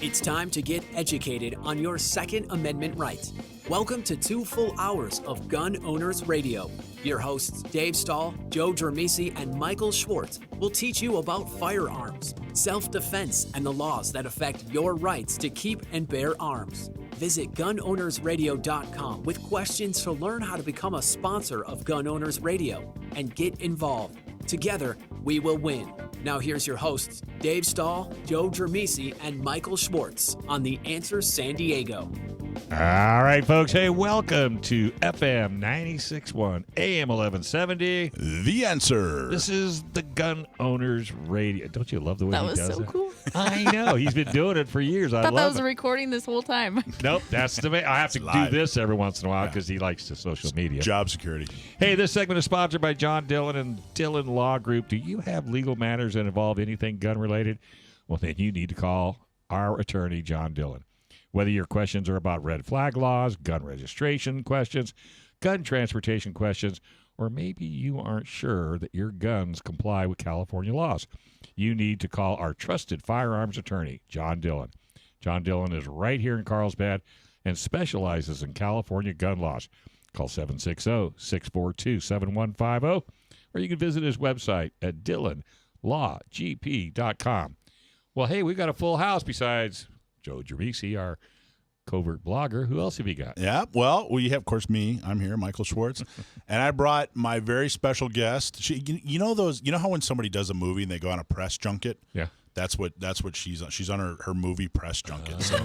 It's time to get educated on your Second Amendment rights. Welcome to 2 full hours of Gun Owners Radio. Your hosts Dave Stahl, Joe Drammissi, and Michael Schwartz will teach you about firearms, self-defense, and the laws that affect your rights to keep and bear arms. Visit gunownersradio.com with questions to learn how to become a sponsor of Gun Owners Radio and get involved. Together, we will win. Now here's your hosts, Dave Stahl, Joe Drammissi, and Michael Schwartz on The Answer San Diego. All right, folks. Hey, welcome to FM 96.1, AM 1170. The Answer. This is the Gun Owners Radio. Don't you love the way he does it? That was so cool. I know. He's been doing it for years. I thought love that was it. a recording this whole time. Nope, that's the way. I have to do live. this every once in a while because he likes the social media. Job security. Hey, this segment is sponsored by John Dillon and Dillon Law Group. Do you have legal matters that involve anything gun-related? Well, then you need to call our attorney, John Dillon. Whether your questions are about red flag laws, gun registration questions, gun transportation questions, or maybe you aren't sure that your guns comply with California laws, you need to call our trusted firearms attorney, John Dillon. John Dillon is right here in Carlsbad and specializes in California gun laws. Call 760-642-7150, or you can visit his website at dillonlawgp.com. Well, hey, we've got a full house besides Joe Drammissi, our covert blogger. Who else have you got? Yeah, well, we have, of course, me. I'm here, Michael Schwartz, and I brought my very special guest. You know how when somebody does a movie and they go on a press junket? Yeah. That's what she's on. She's on her movie press junket. So,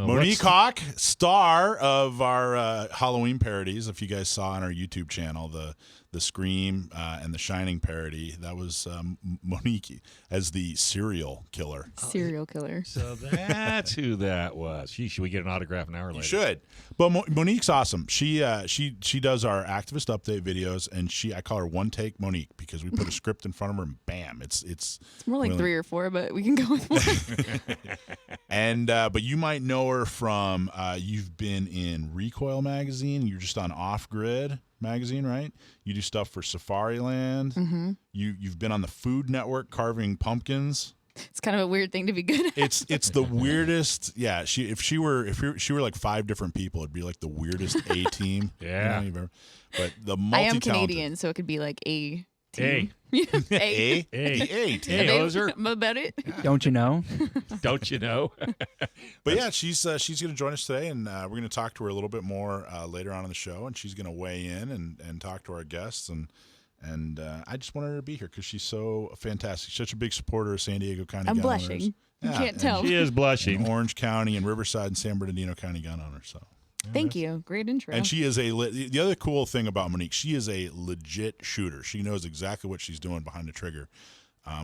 Monique Hawk, star of our Halloween parodies. If you guys saw on our YouTube channel the Scream and the Shining parody, that was Monique as the serial killer. Serial killer. So that's who that was. Should we get an autograph an hour later? You should. But Monique's awesome. She does our activist update videos, and I call her One Take Monique because we put a script in front of her and bam, it's more like really 3 or 4, but we can go with one. And but you might know her from you've been in Recoil magazine. You're just on Off Grid magazine, right? You do stuff for Safariland. Mm-hmm. You've been on the Food Network carving pumpkins. It's kind of a weird thing to be good at. It's the weirdest. Yeah, if she were like 5 different people, it'd be like the weirdest A team. Yeah. But the I am multi-talented. Canadian, so it could be like A team. A team. Hoser. About it. Don't you know? Don't you know? But yeah, she's going to join us today, and we're going to talk to her a little bit more later on in the show, and she's going to weigh in and talk to our guests, and I just wanted her to be here because she's so fantastic. Such a big supporter of San Diego County I'm Gun blushing. Owners. You can't tell. She is blushing. Orange County and Riverside and San Bernardino County Gun Owners. So. Thank you. Great intro. And she is the other cool thing about Monique, she is a legit shooter. She knows exactly what she's doing behind the trigger,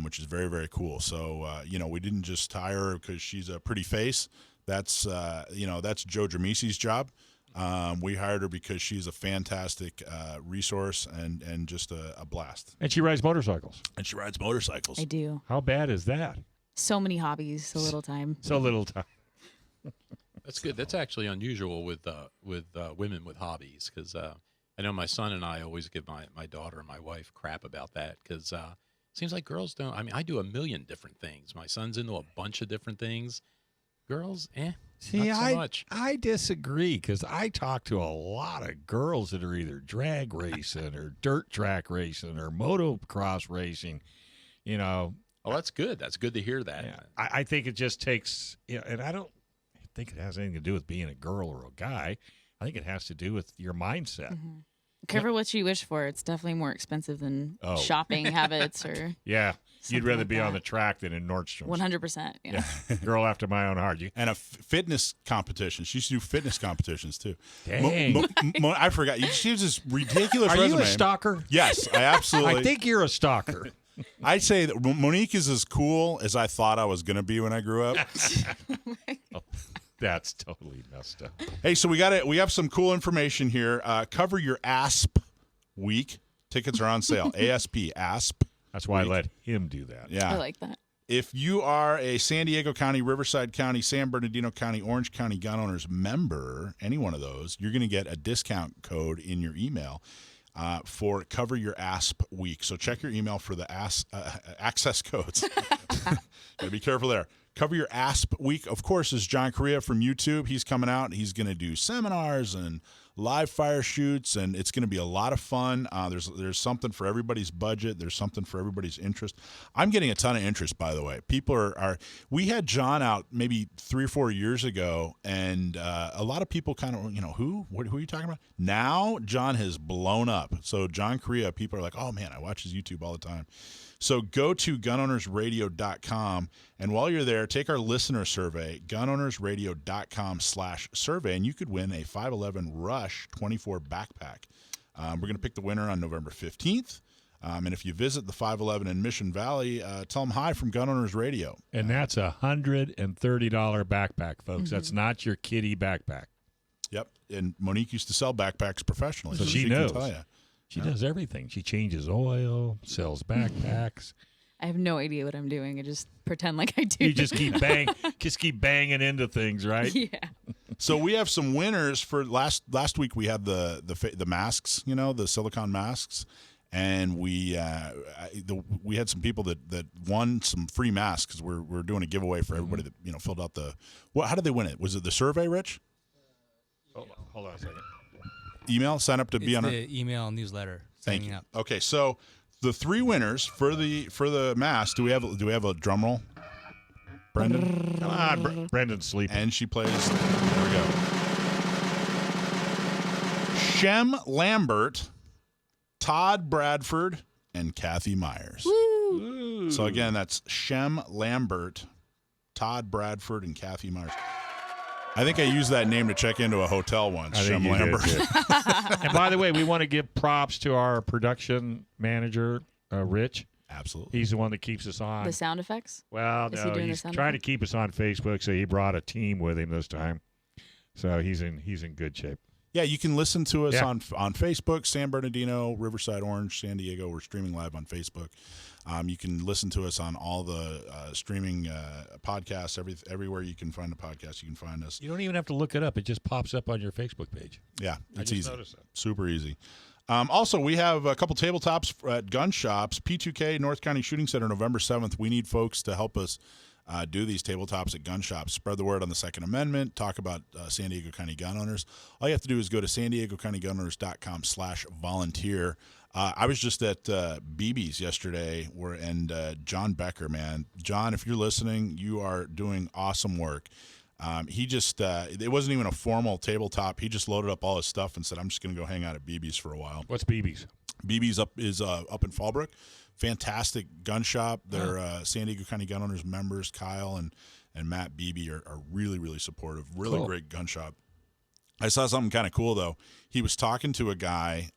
which is very, very cool. So, we didn't just hire her because she's a pretty face. That's Joe Drammissi's job. We hired her because she's a fantastic resource and just a blast. And she rides motorcycles. I do. How bad is that? So many hobbies, so little time. So little time. That's good. That's actually unusual with women with hobbies because I know my son and I always give my daughter and my wife crap about that because it seems like girls don't. I mean, I do a million different things. My son's into a bunch of different things. Girls, See, not so much. I disagree because I talk to a lot of girls that are either drag racing or dirt track racing or motocross racing, Oh, that's good. That's good to hear that. Yeah, I think it just takes, and I don't think it has anything to do with being a girl or a guy. I think it has to do with your mindset. Mm-hmm. Careful what you wish for. It's definitely more expensive than shopping habits or. Yeah. You'd rather like be that. on the track than in Nordstrom's. 100%. Yeah. Girl after my own heart. And a fitness competition. She used to do fitness competitions, too. Dang. I forgot. She has this ridiculous Are resume. you a stalker? Yes, I absolutely. I think you're a stalker. I'd say that Monique is as cool as I thought I was going to be when I grew up. That's totally messed up. Hey, so we have some cool information here. Cover Your ASP week. Tickets are on sale. ASP. That's why I let him do that. Yeah. I like that. If you are a San Diego County, Riverside County, San Bernardino County, Orange County Gun Owners member, any one of those, you're going to get a discount code in your email for Cover Your ASP week. So check your email for the access codes. Got to be careful there. Cover Your Asp Week, of course, is John Correa from YouTube. He's coming out. He's going to do seminars and live fire shoots, and it's going to be a lot of fun. There's something for everybody's budget. There's something for everybody's interest. I'm getting a ton of interest, by the way. People are we had John out maybe 3 or 4 years ago, and a lot of people kind of, who are you talking about? Now John has blown up. So John Correa, people are like, oh, man, I watch his YouTube all the time. So go to gunownersradio.com, and while you're there, take our listener survey, gunownersradio.com/survey, and you could win a 511 Rush 24 backpack. We're going to pick the winner on November 15th. And if you visit the 511 in Mission Valley, tell them hi from Gun Owners Radio. And that's a $130 backpack, folks. Mm-hmm. That's not your kiddie backpack. Yep. And Monique used to sell backpacks professionally. So she knows. Can tell you. She does everything. She changes oil, sells backpacks. I have no idea what I'm doing. I just pretend like I do. You just keep banging into things, right? Yeah. So we have some winners for last week. We had the masks, the silicone masks, and we had some people that won some free masks. We're doing a giveaway for everybody that filled out the. How did they win it? Was it the survey, Rich? Hold on a second. Email, sign up to be on our email newsletter. Thank you. Okay, so the 3 winners for the mask. Do we have a drum roll? Brendan, come on, Brendan's sleeping, and she plays. There we go. Shem Lambert, Todd Bradford, and Kathy Myers. Woo. So again, that's Shem Lambert, Todd Bradford, and Kathy Myers. I think I used that name to check into a hotel once, Shem Lambert. And by the way, we want to give props to our production manager, Rich. Absolutely. He's the one that keeps us on. The sound effects? Well, no, he's trying to keep us on Facebook, so he brought a team with him this time. So he's in good shape. Yeah, you can listen to us on Facebook, San Bernardino, Riverside, Orange, San Diego. We're streaming live on Facebook. You can listen to us on all the streaming podcasts, everywhere you can find a podcast, you can find us. You don't even have to look it up. It just pops up on your Facebook page. Yeah, it's easy. Noticed that. Super easy. Also, we have a couple tabletops at gun shops. P2K, North County Shooting Center, November 7th. We need folks to help us do these tabletops at gun shops. Spread the word on the Second Amendment. Talk about San Diego County Gun Owners. All you have to do is go to SanDiegoCountyGunOwners.com/volunteer. I was just at BB's yesterday, and John Becker, man. John, if you're listening, you are doing awesome work. He just it wasn't even a formal tabletop. He just loaded up all his stuff and said, I'm just going to go hang out at BB's for a while. What's BB's? BB's up in Fallbrook. Fantastic gun shop. They're San Diego County Gun Owners members. Kyle and Matt Beebe are really, really supportive. Really great gun shop. I saw something kind of cool, though. He was talking to a guy.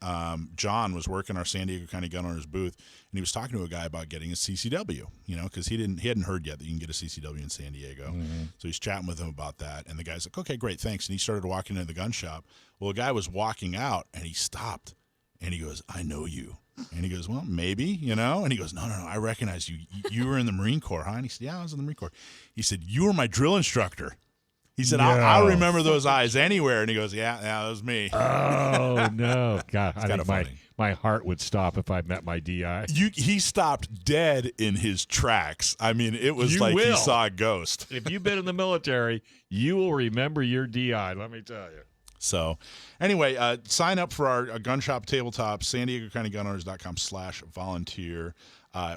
John was working our San Diego County Gun Owners booth, and he was talking to a guy about getting a CCW, because he hadn't heard yet that you can get a CCW in San Diego. Mm-hmm. So he's chatting with him about that, and the guy's like, okay, great, thanks. And he started walking into the gun shop. Well, the guy was walking out, and he stopped, and he goes, I know you. And he goes, well, maybe, And he goes, no, I recognize you. You were in the Marine Corps, huh? And he said, yeah, I was in the Marine Corps. He said, you were my drill instructor. He said, I remember those eyes anywhere. And he goes, yeah, that was me. Oh, no. God, I think my heart would stop if I met my DI. He stopped dead in his tracks. I mean, it was he saw a ghost. If you've been in the military, you will remember your DI, let me tell you. So, anyway, sign up for our gun shop tabletop, SanDiegoCountyGunOwners.com/volunteer.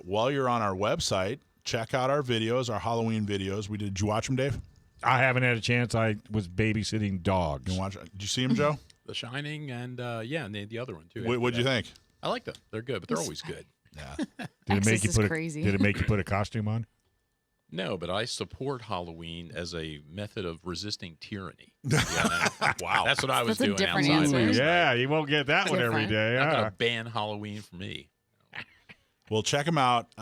While you're on our website, check out our videos, our Halloween videos. Did you watch them, Dave? I haven't had a chance. I was babysitting dogs. Did you see them, Joe? The Shining and and the other one too. What'd you think? I like them. They're good, but they're always good. Yeah. Did it make you put a costume on? No, but I support Halloween as a method of resisting tyranny. Wow. That's what I was doing different outside. answer. Yeah, you won't get that one every day. I'm going to ban Halloween for me. Well, check them out.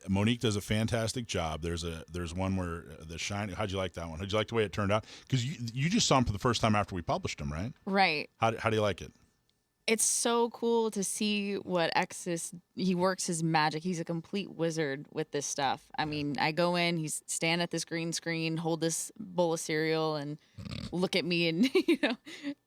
Monique does a fantastic job. There's one where the Shining. How'd you like that one? How'd you like the way it turned out? Because you just saw them for the first time after we published them, right? Right. How do you like it? It's so cool to see what he works his magic. He's a complete wizard with this stuff. I mean, I go in, he's stand at this green screen, hold this bowl of cereal, and look at me and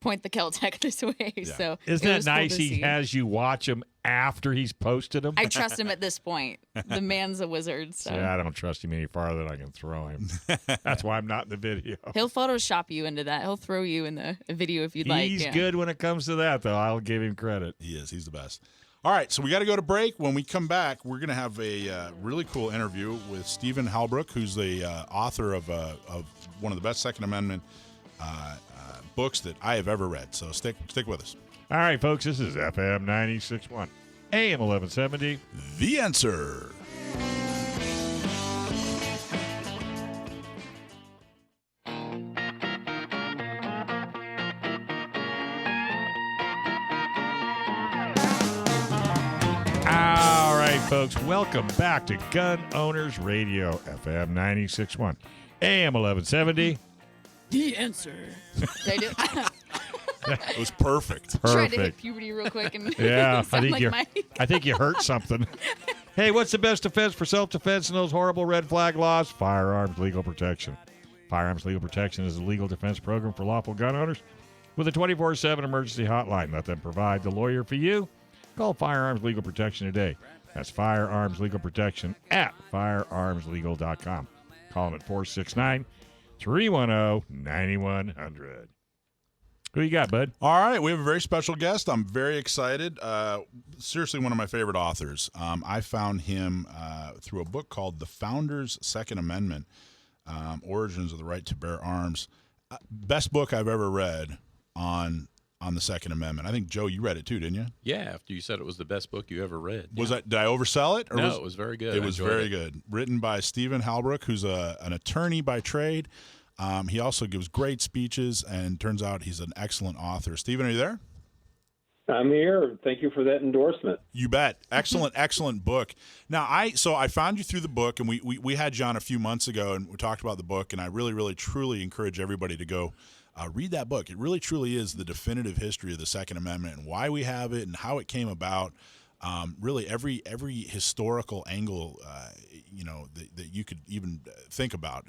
point the Kel-Tec this way. Yeah. So isn't that nice? He has you watch him after he's posted them. I trust him at this point. The man's a wizard. So Yeah, I don't trust him any farther than I can throw him. That's why I'm not in the video. he'll Photoshop you into that. He'll throw you in the video if you'd like. He's Yeah. good when it comes to that, though. I'll give him credit. He is. He's the best. All right, so we got to go to break. When we come back, we're going to have a really cool interview with Stephen Halbrook, who's the author of one of the best Second Amendment books that I have ever read. So stick with us. All right, folks, this is FM 96.1, AM 1170. The Answer. All right, folks, welcome back to Gun Owners Radio, FM 96.1, AM 1170. The answer. Did I do It was perfect. Tried to hit Perfect. puberty real quick and Yeah, sound like Mike. I think you hurt something. Hey, what's the best defense for self-defense in those horrible red flag laws? Firearms legal protection. Firearms legal protection is a legal defense program for lawful gun owners with a 24/7 emergency hotline. Let them provide the lawyer for you. Call Firearms Legal Protection today. That's Firearms Legal Protection at firearmslegal.com. Call them at 469-310-9100. Who you got, bud? All right, we have a very special guest. I'm very excited. Seriously, one of my favorite authors. I found him through a book called The Founders' Second Amendment, Origins of the Right to Bear Arms. Best book I've ever read on the Second Amendment. I think, Joe, you read it too, didn't you? Yeah, after you said it was the best book you ever read. Did I oversell it? No, it was very good. It I was enjoyed very good. Written by Stephen Halbrook, who's an attorney by trade. He also gives great speeches, and turns out he's an excellent author. Stephen, are you there? I'm here. Thank you for that endorsement. You bet. Excellent, excellent book. Now, I found you through the book, and we had you on a few months ago, and we talked about the book, and I really, really, truly encourage everybody to go read that book. It really, truly is the definitive history of the Second Amendment and why we have it and how it came about. Really, every historical angle, that you could even think about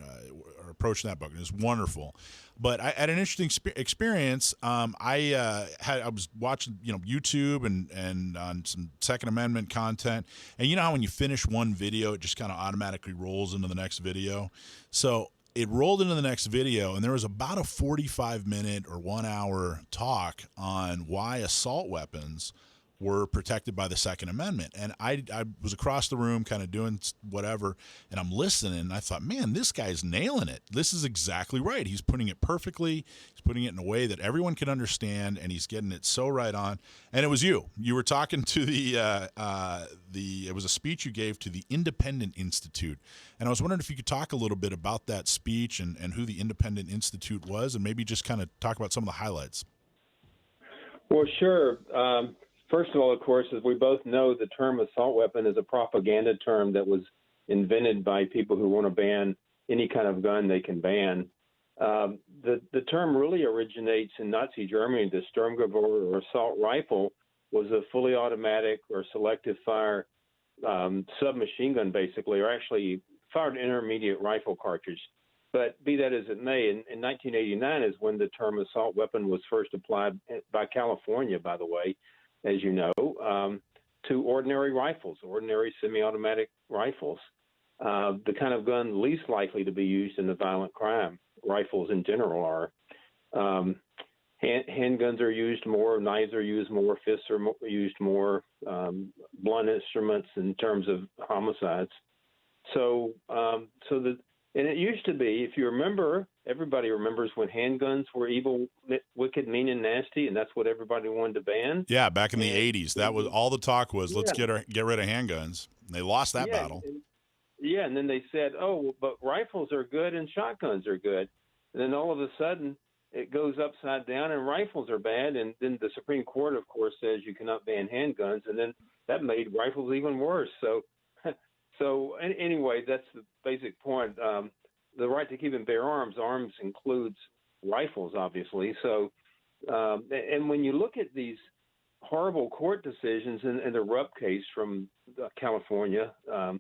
or approach that book. And it's wonderful. But I had an interesting experience. I was watching, YouTube and on some Second Amendment content. And you know how when you finish one video, it just kind of automatically rolls into the next video. So it rolled into the next video, and there was about a 45-minute or 1 hour talk on why assault weapons were protected by the Second Amendment. And I was across the room kind of doing whatever, and I'm listening, and I thought, man, this guy's nailing it. This is exactly right. He's putting it perfectly. He's putting it in a way that everyone can understand, and he's getting it so right on. And it was you. You were talking to it was a speech you gave to the Independent Institute. And I was wondering if you could talk a little bit about that speech and who the Independent Institute was, and maybe just kind of talk about some of the highlights. Well, sure. First of all, of course, as we both know, the term assault weapon is a propaganda term that was invented by people who want to ban any kind of gun they can ban. The term really originates in Nazi Germany. The Sturmgewehr or assault rifle was a fully automatic or selective fire submachine gun, basically, or actually fired intermediate rifle cartridge. But be that as it may, in 1989 is when the term assault weapon was first applied by California, by the way, as you know, to ordinary rifles, ordinary semi-automatic rifles, the kind of gun least likely to be used in a violent crime. Rifles in general are. Handguns are used more, knives are used more, fists are used more, blunt instruments in terms of homicides. And it used to be, if you remember, everybody remembers when handguns were evil, wicked, mean, and nasty, and that's what everybody wanted to ban. Yeah, back in the 80s, that was all the talk was. Let's get rid of handguns. And they lost that battle. And then they said, oh, but rifles are good and shotguns are good. And then all of a sudden, it goes upside down and rifles are bad. And then the Supreme Court, of course, says you cannot ban handguns, and then that made rifles even worse. So anyway, that's the basic point. The right to keep and bear arms includes rifles, obviously. So, and when you look at these horrible court decisions in the Rupp case from California, a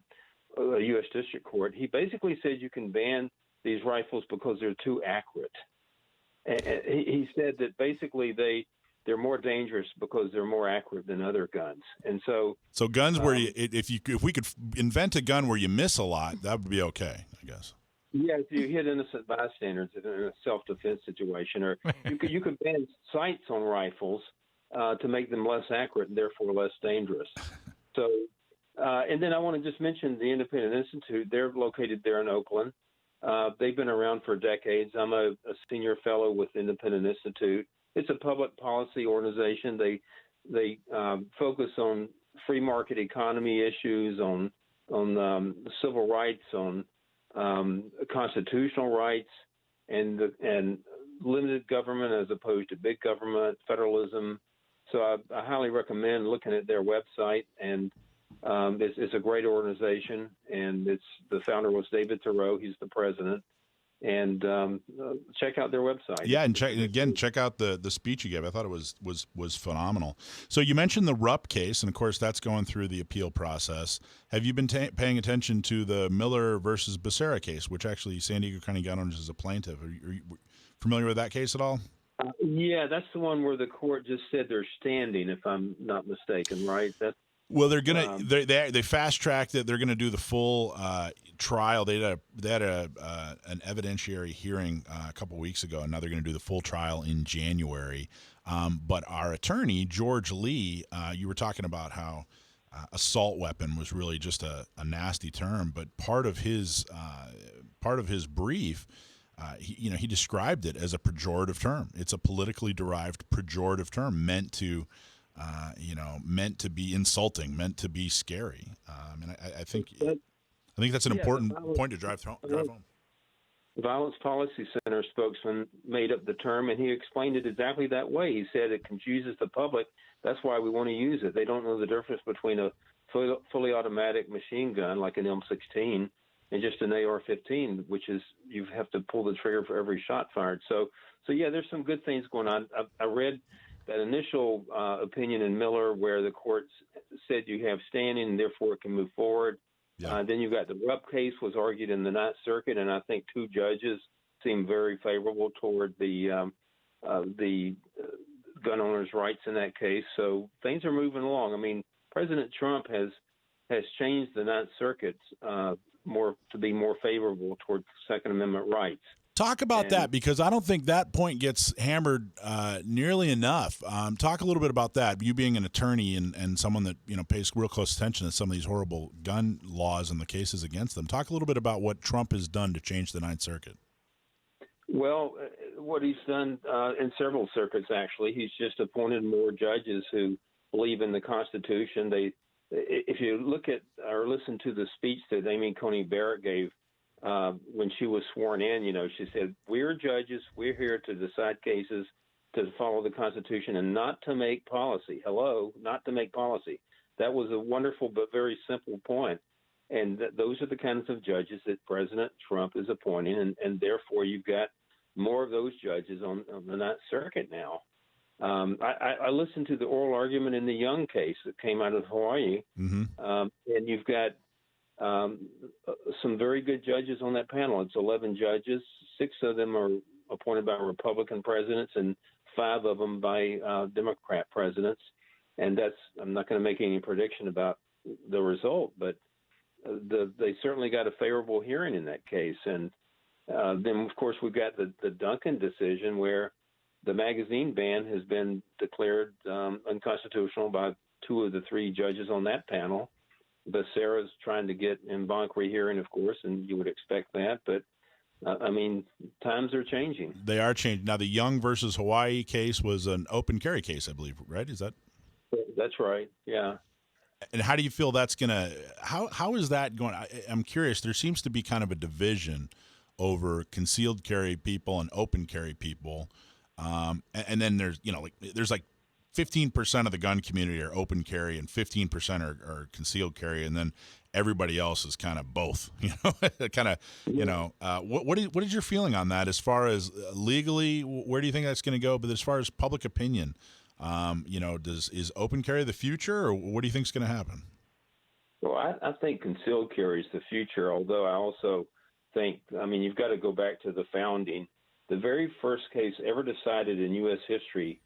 U.S. District Court, he basically said you can ban these rifles because they're too accurate. And he said that basically they they're more dangerous because they're more accurate than other guns. And so guns where if we could invent a gun where you miss a lot, that would be okay, I guess. Yeah, if you hit innocent bystanders in a self-defense situation, or you could ban sights on rifles to make them less accurate and therefore less dangerous. So, and then I want to just mention the Independent Institute. They're located there in Oakland. They've been around for decades. I'm a senior fellow with Independent Institute. It's a public policy organization. They focus on free market economy issues, on civil rights, on constitutional rights, and limited government as opposed to big government, federalism. So I highly recommend looking at their website, and it's a great organization, and the founder was David Thoreau. He's the president. And check out their website. Yeah, and check out the speech you gave. I thought it was phenomenal. So you mentioned the Rupp case, and of course that's going through the appeal process. Have you been paying attention to the Miller versus Becerra case, which actually San Diego County Gun Owners is a plaintiff? Are you familiar with that case at all? Yeah, that's the one where the court just said they're standing, if I'm not mistaken, right? Well, they're gonna they fast tracked it. They're gonna do the full trial. They had an evidentiary hearing a couple weeks ago, and now they're gonna do the full trial in January. But our attorney George Lee, you were talking about how assault weapon was really just a nasty term, but part of his brief. He described it as a pejorative term. It's a politically derived pejorative term meant to be insulting, meant to be scary. And I think that's an important point to drive home. The Violence Policy Center spokesman made up the term, and he explained it exactly that way. He said it confuses the public. That's why we want to use it. They don't know the difference between a fully automatic machine gun like an M16 and just an AR-15, which is you have to pull the trigger for every shot fired. So yeah, there's some good things going on. I read that initial opinion in Miller where the court said you have standing and therefore it can move forward. Yeah. Then you got the Rupp case was argued in the Ninth Circuit, and I think two judges seemed very favorable toward the gun owners' rights in that case. So things are moving along. I mean, President Trump has changed the Ninth Circuit to be more favorable toward Second Amendment rights. Talk about that, because I don't think that point gets hammered nearly enough. Talk a little bit about that. You being an attorney and someone that pays real close attention to some of these horrible gun laws and the cases against them. Talk a little bit about what Trump has done to change the Ninth Circuit. Well, what he's done in several circuits, actually, he's just appointed more judges who believe in the Constitution. If you look at or listen to the speech that Amy Coney Barrett gave when she was sworn in, she said, "We're judges. We're here to decide cases, to follow the Constitution, and not to make policy." Hello, not to make policy. That was a wonderful but very simple point. And those are the kinds of judges that President Trump is appointing, and therefore you've got more of those judges on the Ninth Circuit now. I listened to the oral argument in the Young case that came out of Hawaii, and you've got some very good judges on that panel. It's 11 judges. 6 of them are appointed by Republican presidents and 5 of them by Democrat presidents. And I'm not going to make any prediction about the result, but they certainly got a favorable hearing in that case. And then, of course, we've got the Duncan decision where the magazine ban has been declared unconstitutional by 2 of the 3 judges on that panel. Becerra's trying to get en banc rehearing, of course, and you would expect that. But, times are changing. They are changing. Now, the Young versus Hawaii case was an open carry case, I believe, right? Is that? That's right, yeah. And how do you feel that's going to – how is that going? I'm curious. There seems to be kind of a division over concealed carry people and open carry people. And then there's, there's like 15% of the gun community are open carry and 15% are concealed carry. And then everybody else is kind of both, what is your feeling on that as far as legally, where do you think that's going to go? But as far as public opinion, is open carry the future, or what do you think is going to happen? Well, I think concealed carry is the future, although I also think, you've got to go back to the founding. The very first case ever decided in U.S. history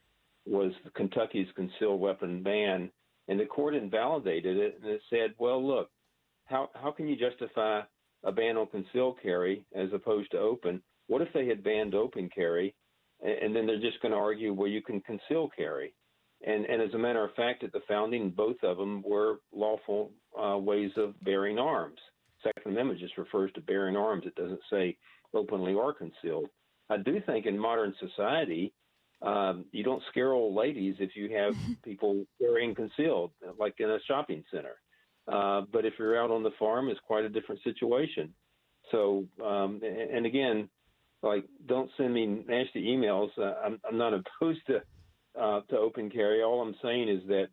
was Kentucky's concealed weapon ban, and the court invalidated it, and it said, well, look, how can you justify a ban on concealed carry as opposed to open? What if they had banned open carry, and then they're just going to argue, well, you can conceal carry? And as a matter of fact, at the founding, both of them were lawful ways of bearing arms. Second Amendment just refers to bearing arms. It doesn't say openly or concealed. I do think in modern society, you don't scare old ladies if you have people carrying concealed, like in a shopping center. But if you're out on the farm, it's quite a different situation. So, and again, like, don't send me nasty emails. I'm not opposed to open carry. All I'm saying is that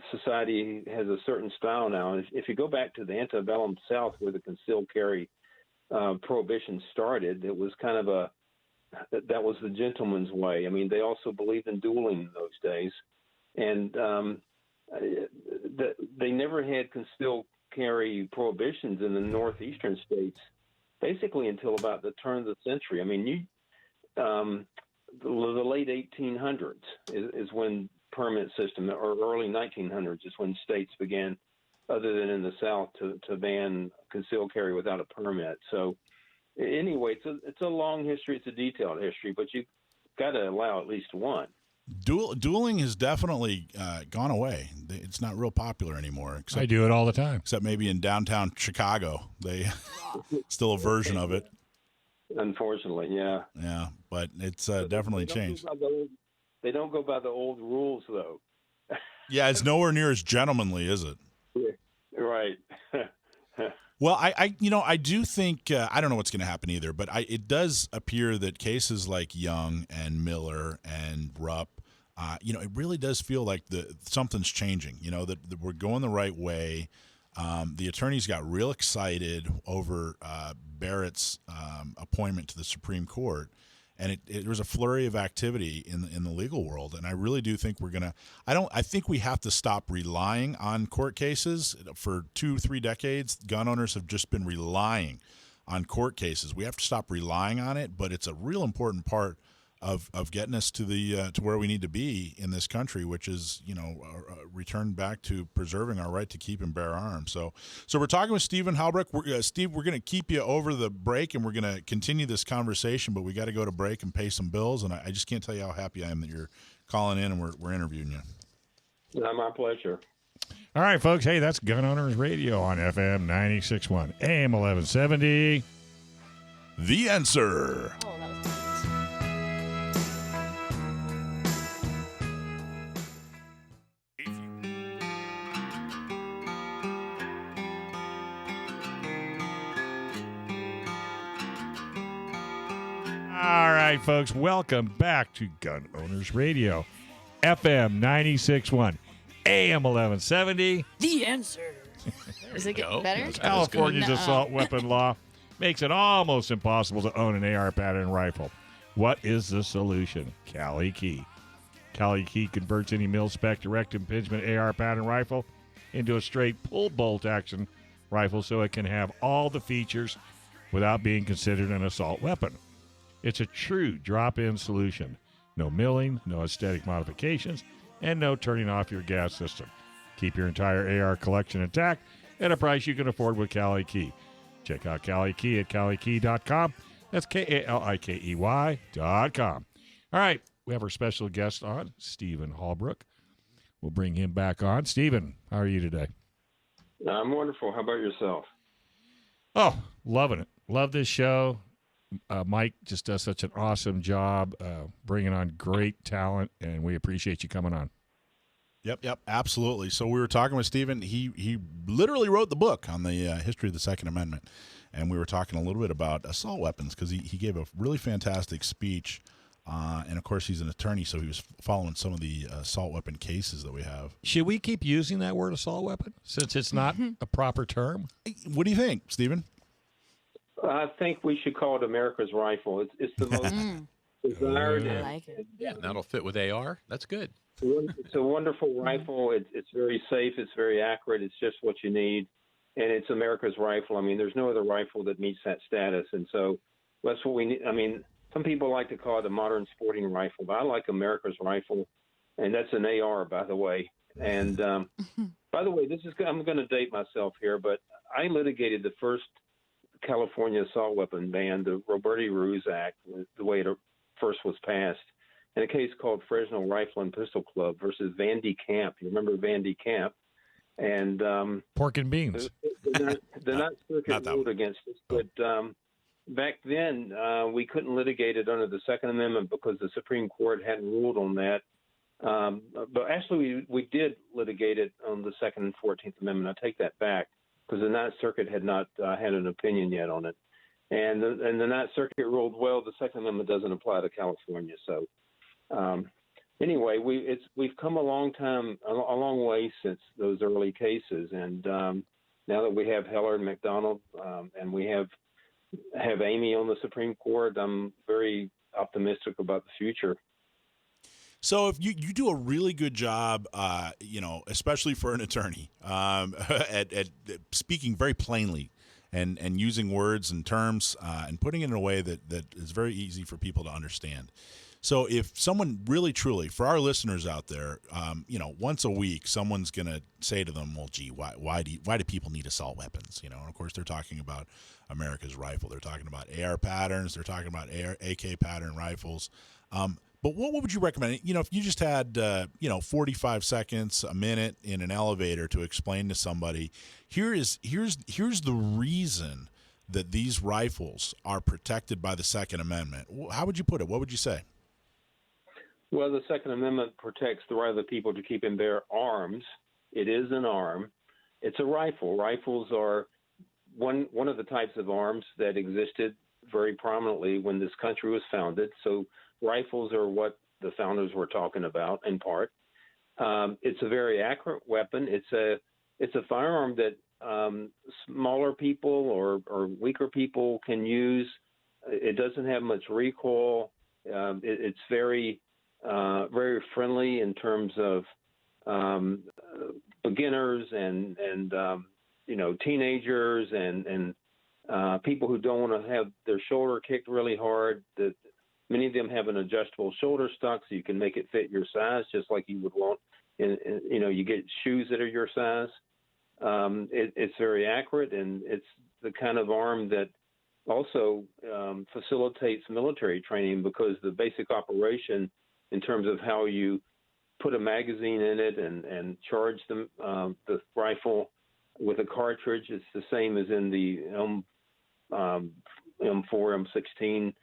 society has a certain style now. And if you go back to the antebellum South, where the concealed carry prohibition started, it was kind of that was the gentleman's way. I mean, they also believed in dueling in those days, and they never had concealed carry prohibitions in the northeastern states, basically until about the turn of the century. I mean, the late 1800s is when permit system, or early 1900s is when states began, other than in the South, to ban concealed carry without a permit. So anyway, it's a long history. It's a detailed history, but you've got to allow at least one. Dueling has definitely gone away. It's not real popular anymore. I do it all the time. Except maybe in downtown Chicago. They still a version of it. Unfortunately, yeah. Yeah, but it's definitely changed. They don't go by the old rules, though. Yeah, it's nowhere near as gentlemanly, is it? Right. Well, I do think I don't know what's going to happen either, but it does appear that cases like Young and Miller and Rupp, it really does feel like something's changing. That we're going the right way. The attorneys got real excited over Barrett's appointment to the Supreme Court, and there was a flurry of activity in the legal world. And I really do think I think we have to stop relying on court cases. For 2-3 decades, gun owners have just been relying on court cases. We have to stop relying on it, but it's a real important part of getting us to to where we need to be in this country, which is return back to preserving our right to keep and bear arms. So we're talking with Stephen Halbrook. Steve, we're going to keep you over the break, and we're going to continue this conversation, but we got to go to break and pay some bills. And I just can't tell you how happy I am that you're calling in and we're interviewing you. My pleasure. All right, folks. Hey, that's Gun Owners Radio on FM 96.1, AM 1170. The Answer. Oh, that was nice. All right, folks, welcome back to Gun Owners Radio, FM 96.1, AM 1170. The Answer. Is it getting better? California's assault weapon law makes it almost impossible to own an AR pattern rifle. What is the solution? Cali Key. Cali Key converts any mil-spec direct impingement AR pattern rifle into a straight pull-bolt action rifle so it can have all the features without being considered an assault weapon. It's a true drop-in solution. No milling, no aesthetic modifications, and no turning off your gas system. Keep your entire AR collection intact at a price you can afford with Cali Key. Check out Cali Key at calikey.com. That's KALIKEY.com. All right, we have our special guest on, Stephen Halbrook. We'll bring him back on. Stephen, how are you today? I'm wonderful. How about yourself? Oh, loving it. Love this show. Mike just does such an awesome job bringing on great talent, and we appreciate you coming on. Yep, absolutely. So we were talking with Stephen. He literally wrote the book on the history of the Second Amendment, and we were talking a little bit about assault weapons because he gave a really fantastic speech, and of course he's an attorney, so he was following some of the assault weapon cases that we have. Should we keep using that word assault weapon since it's not a proper term? What do you think, Stephen? I think we should call it America's rifle. It's the most desired. I like it. Yeah, and that'll fit with AR. That's good. It's a wonderful rifle. It's very safe. It's very accurate. It's just what you need, and it's America's rifle. I mean, there's no other rifle that meets that status, and so that's what we need. I mean, some people like to call it a modern sporting rifle, but I like America's rifle, and that's an AR, by the way. And by the way, I'm going to date myself here, but I litigated the first California assault weapon ban, the Roberti Ruiz Act, the way it first was passed, in a case called Fresno Rifle and Pistol Club versus Vandy Camp. You remember Vandy Camp? And pork and beans. The Ninth Circuit ruled against us, but back then we couldn't litigate it under the Second Amendment because the Supreme Court hadn't ruled on that. But actually, we did litigate it on the Second and 14th Amendment. I take that back because the Ninth Circuit had not had an opinion yet on it. And the Ninth Circuit ruled, well, the Second Amendment doesn't apply to California. So anyway, we've come a long way since those early cases. And now that we have Heller and McDonald and we have Amy on the Supreme Court, I'm very optimistic about the future. So if you do a really good job, especially for an attorney, at speaking very plainly and using words and terms and putting it in a way that is very easy for people to understand. So if someone really, truly, for our listeners out there, once a week, someone's going to say to them, well, gee, why do people need assault weapons? And of course, they're talking about America's rifle. They're talking about AR patterns. They're talking about AK pattern rifles. But what would you recommend? If you just had, 45 seconds, a minute in an elevator to explain to somebody, here's the reason that these rifles are protected by the Second Amendment. How would you put it? What would you say? Well, the Second Amendment protects the right of the people to keep and bear arms. It is an arm. It's a rifle. Rifles are one of the types of arms that existed very prominently when this country was founded. So rifles are what the founders were talking about in part. It's a very accurate weapon. It's a firearm that smaller people or weaker people can use. It doesn't have much recoil. It's very friendly in terms of beginners and teenagers and people who don't want to have their shoulder kicked really hard. Many of them have an adjustable shoulder stock, so you can make it fit your size, just like you would want. You get shoes that are your size. It's very accurate, and it's the kind of arm that also facilitates military training because the basic operation in terms of how you put a magazine in it and charge the rifle with a cartridge is the same as in the M4, M16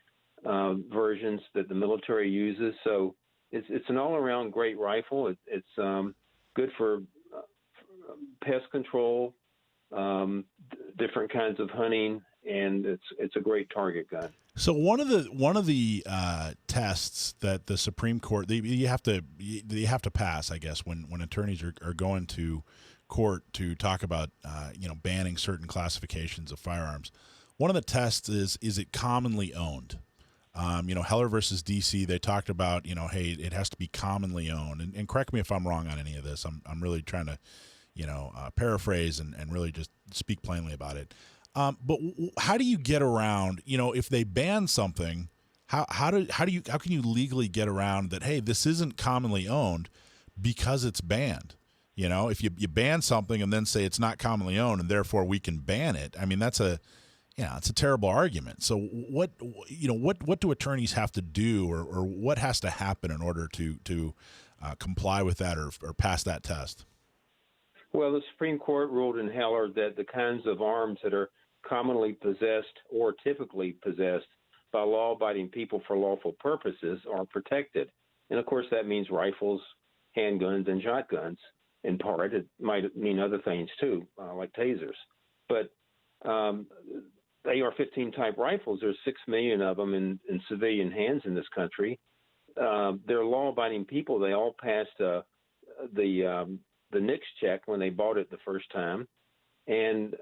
versions that the military uses. So it's an all-around great rifle. It's good for pest control, different kinds of hunting, and it's a great target gun. So one of the tests that the Supreme Court you have to pass, I guess, when attorneys are going to court to talk about banning certain classifications of firearms. One of the tests is it commonly owned? Heller versus DC, they talked about, hey, it has to be commonly owned. And correct me if I'm wrong on any of this. I'm really trying to, paraphrase and really just speak plainly about it. But how do you get around, if they ban something, how can you legally get around that, hey, this isn't commonly owned because it's banned? If you ban something and then say it's not commonly owned and therefore we can ban it, I mean, it's a terrible argument. So what do attorneys have to do or what has to happen in order to comply with that or pass that test? Well, the Supreme Court ruled in Heller that the kinds of arms that are commonly possessed or typically possessed by law-abiding people for lawful purposes are protected. And, of course, that means rifles, handguns, and shotguns. In part, it might mean other things, too, like tasers. But AR-15 type rifles, there's 6 million of them in civilian hands in this country. They're law-abiding people. They all passed the NICS check when they bought it the first time. And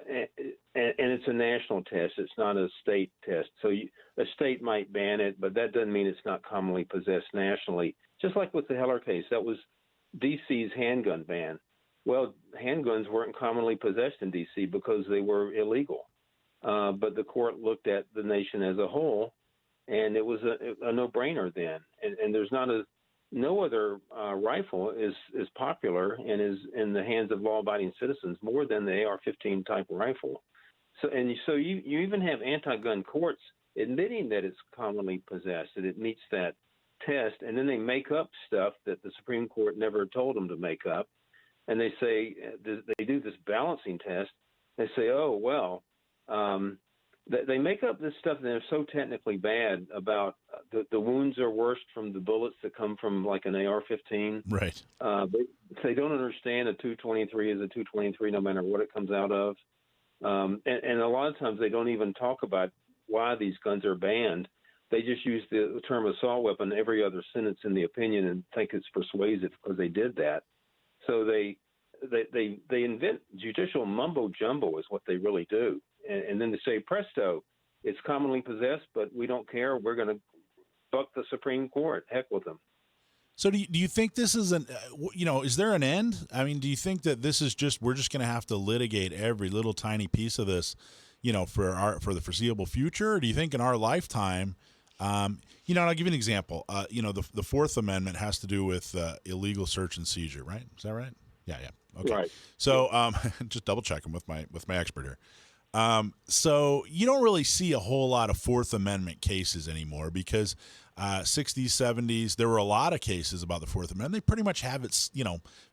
it's a national test. It's not a state test. So a state might ban it, but that doesn't mean it's not commonly possessed nationally. Just like with the Heller case, that was D.C.'s handgun ban. Well, handguns weren't commonly possessed in D.C. because they were illegal. But the court looked at the nation as a whole and it was a no-brainer then. And there's no other rifle is popular and is in the hands of law-abiding citizens more than the AR-15 type rifle. So you even have anti-gun courts admitting that it's commonly possessed, that it meets that test, and then they make up stuff that the Supreme Court never told them to make up, and they say they do this balancing test. They say, oh well, they make up this stuff that is so technically bad about the wounds are worse from the bullets that come from like an AR-15. Right. They don't understand a 223 is a 223 no matter what it comes out of, and a lot of times they don't even talk about why these guns are banned. They just use the term assault weapon every other sentence in the opinion and think it's persuasive because they did that. So they invent judicial mumbo jumbo is what they really do. And then they say, presto, it's commonly possessed, but we don't care. We're going to buck the Supreme Court. Heck with them. So do you think this is is there an end? I mean, do you think that this is we're just going to have to litigate every little tiny piece of this, for the foreseeable future? Or do you think in our lifetime, and I'll give you an example. The Fourth Amendment has to do with illegal search and seizure, right? Is that right? Yeah. Okay. Right. So just double checking with my expert here. So you don't really see a whole lot of Fourth Amendment cases anymore because 60s, 70s, there were a lot of cases about the Fourth Amendment. They pretty much have it,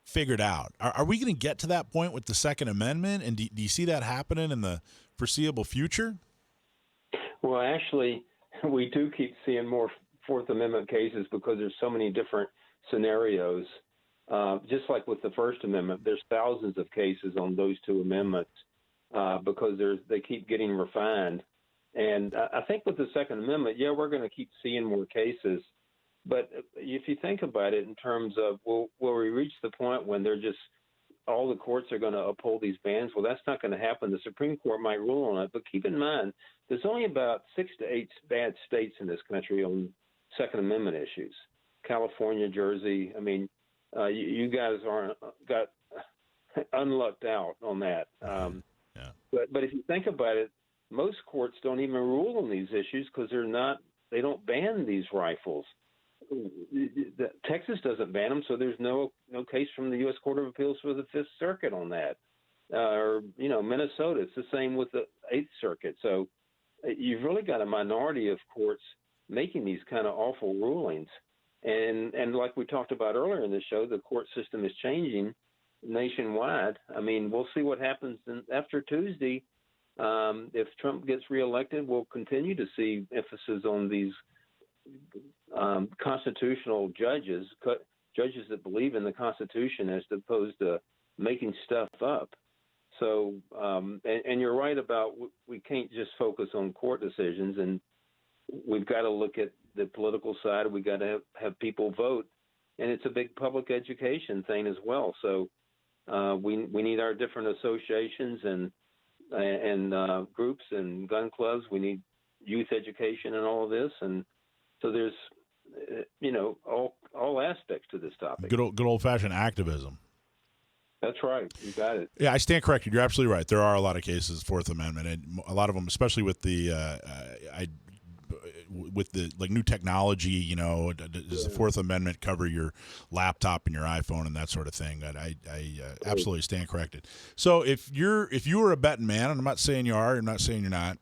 figured out. Are we going to get to that point with the Second Amendment? And do you see that happening in the foreseeable future? Well, actually, we do keep seeing more Fourth Amendment cases because there's so many different scenarios. Just like with the First Amendment, there's thousands of cases on those two amendments because they keep getting refined. And I think with the Second Amendment, we're going to keep seeing more cases. But if you think about it in terms of, will we reach the point when all the courts are going to uphold these bans? Well, that's not going to happen. The Supreme Court might rule on it. But keep in mind, there's only about 6 to 8 bad states in this country on Second Amendment issues. California, Jersey. I mean, you guys got unlucked out on that. But if you think about it, most courts don't even rule on these issues because they don't ban these rifles. Texas doesn't ban them, so there's no case from the U.S. Court of Appeals for the Fifth Circuit on that. Or Minnesota, it's the same with the Eighth Circuit. So you've really got a minority of courts making these kind of awful rulings. And like we talked about earlier in the show, the court system is changing nationwide. I mean, we'll see what happens after Tuesday. If Trump gets reelected, we'll continue to see emphasis on these constitutional judges that believe in the Constitution as opposed to making stuff up. So, and you're right about we can't just focus on court decisions, and we've got to look at the political side. We got to have people vote, and it's a big public education thing as well. So, we need our different associations and groups and gun clubs. We need youth education and all of this, and so there's all aspects to this topic. Good old fashioned activism. That's right. You got it. Yeah, I stand corrected. You're absolutely right. There are a lot of cases, Fourth Amendment, and a lot of them, especially with the new technology. Does the Fourth Amendment cover your laptop and your iPhone and that sort of thing? I absolutely stand corrected. So if you were a betting man, and I'm not saying you are, I'm not saying you're not,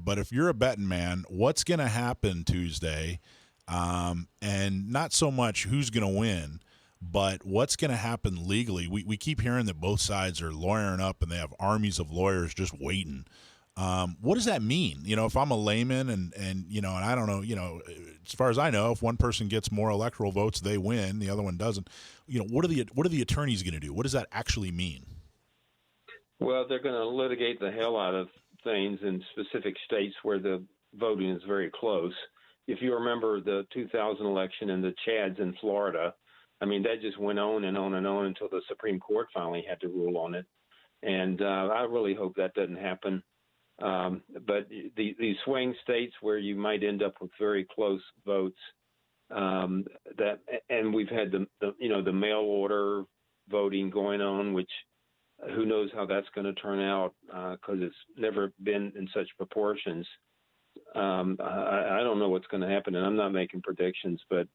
but if you're a betting man, what's going to happen Tuesday? And not so much who's going to win, but what's going to happen legally. We keep hearing that both sides are lawyering up and they have armies of lawyers just waiting. What does that mean? If I'm a layman and I don't know, as far as I know, if one person gets more electoral votes, they win, the other one doesn't. What are the attorneys going to do? What does that actually mean? Well, they're going to litigate the hell out of things in specific states where the voting is very close. If you remember the 2000 election and the Chads in Florida, I mean, that just went on and on and on until the Supreme Court finally had to rule on it. And I really hope that doesn't happen. But these swing states where you might end up with very close votes, and we've had the mail order voting going on, which who knows how that's going to turn out because it's never been in such proportions. I don't know what's going to happen, and I'm not making predictions, but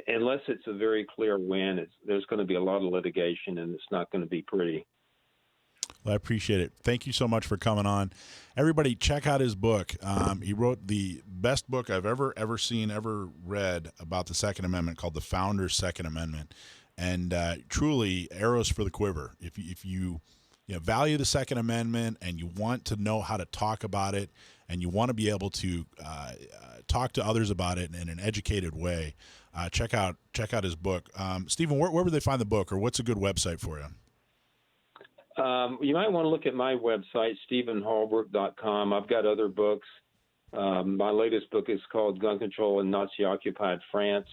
unless it's a very clear win, there's going to be a lot of litigation, and it's not going to be pretty. Well, I appreciate it. Thank you so much for coming on. Everybody, check out his book. He wrote the best book I've ever seen, ever read about the Second Amendment, called The Founder's Second Amendment. And truly, arrows for the quiver. If you value the Second Amendment and you want to know how to talk about it and you want to be able to talk to others about it in an educated way, check out his book. Stephen, where would they find the book, or what's a good website for you? You might want to look at my website, StephenHalbrook.com. I've got other books. My latest book is called Gun Control in Nazi-Occupied France.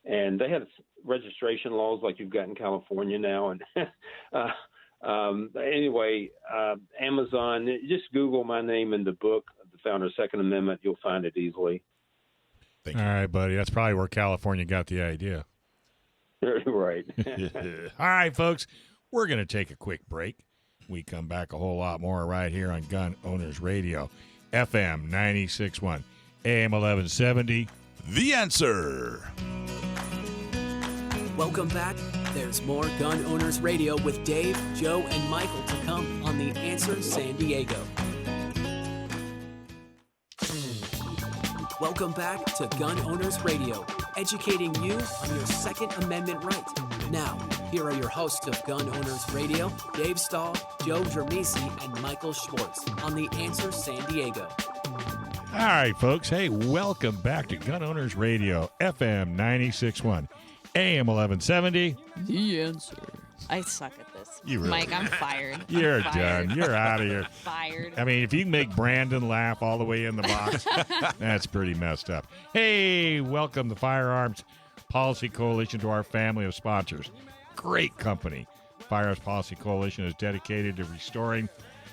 And they have registration laws like you've got in California now. And anyway, Amazon, just Google my name in the book, The Founder's Second Amendment. You'll find it easily. Thank you. All right, buddy. That's probably where California got the idea. Right. All right, folks. We're going to take a quick break. We come back a whole lot more right here on Gun Owners Radio, FM 96.1, AM 1170. The Answer. Welcome back. There's more Gun Owners Radio with Dave, Joe, and Michael to come on The Answer San Diego. Welcome back to Gun Owners Radio, educating you on your Second Amendment right. Now, here are your hosts of Gun Owners Radio, Dave Stahl, Joe Drammissi, and Michael Schwartz on The Answer San Diego. All right, folks. Hey, welcome back to Gun Owners Radio, FM 96.1, AM 1170. The Answer. I suck at this. You really Mike, I'm fired. You're I'm fired. done. You're out of here. Fired. I mean, if you can make Brandon laugh all the way in the box, that's pretty messed up. Hey, welcome the Firearms Policy Coalition to our family of sponsors. Great company. Firearms Policy Coalition is dedicated to restoring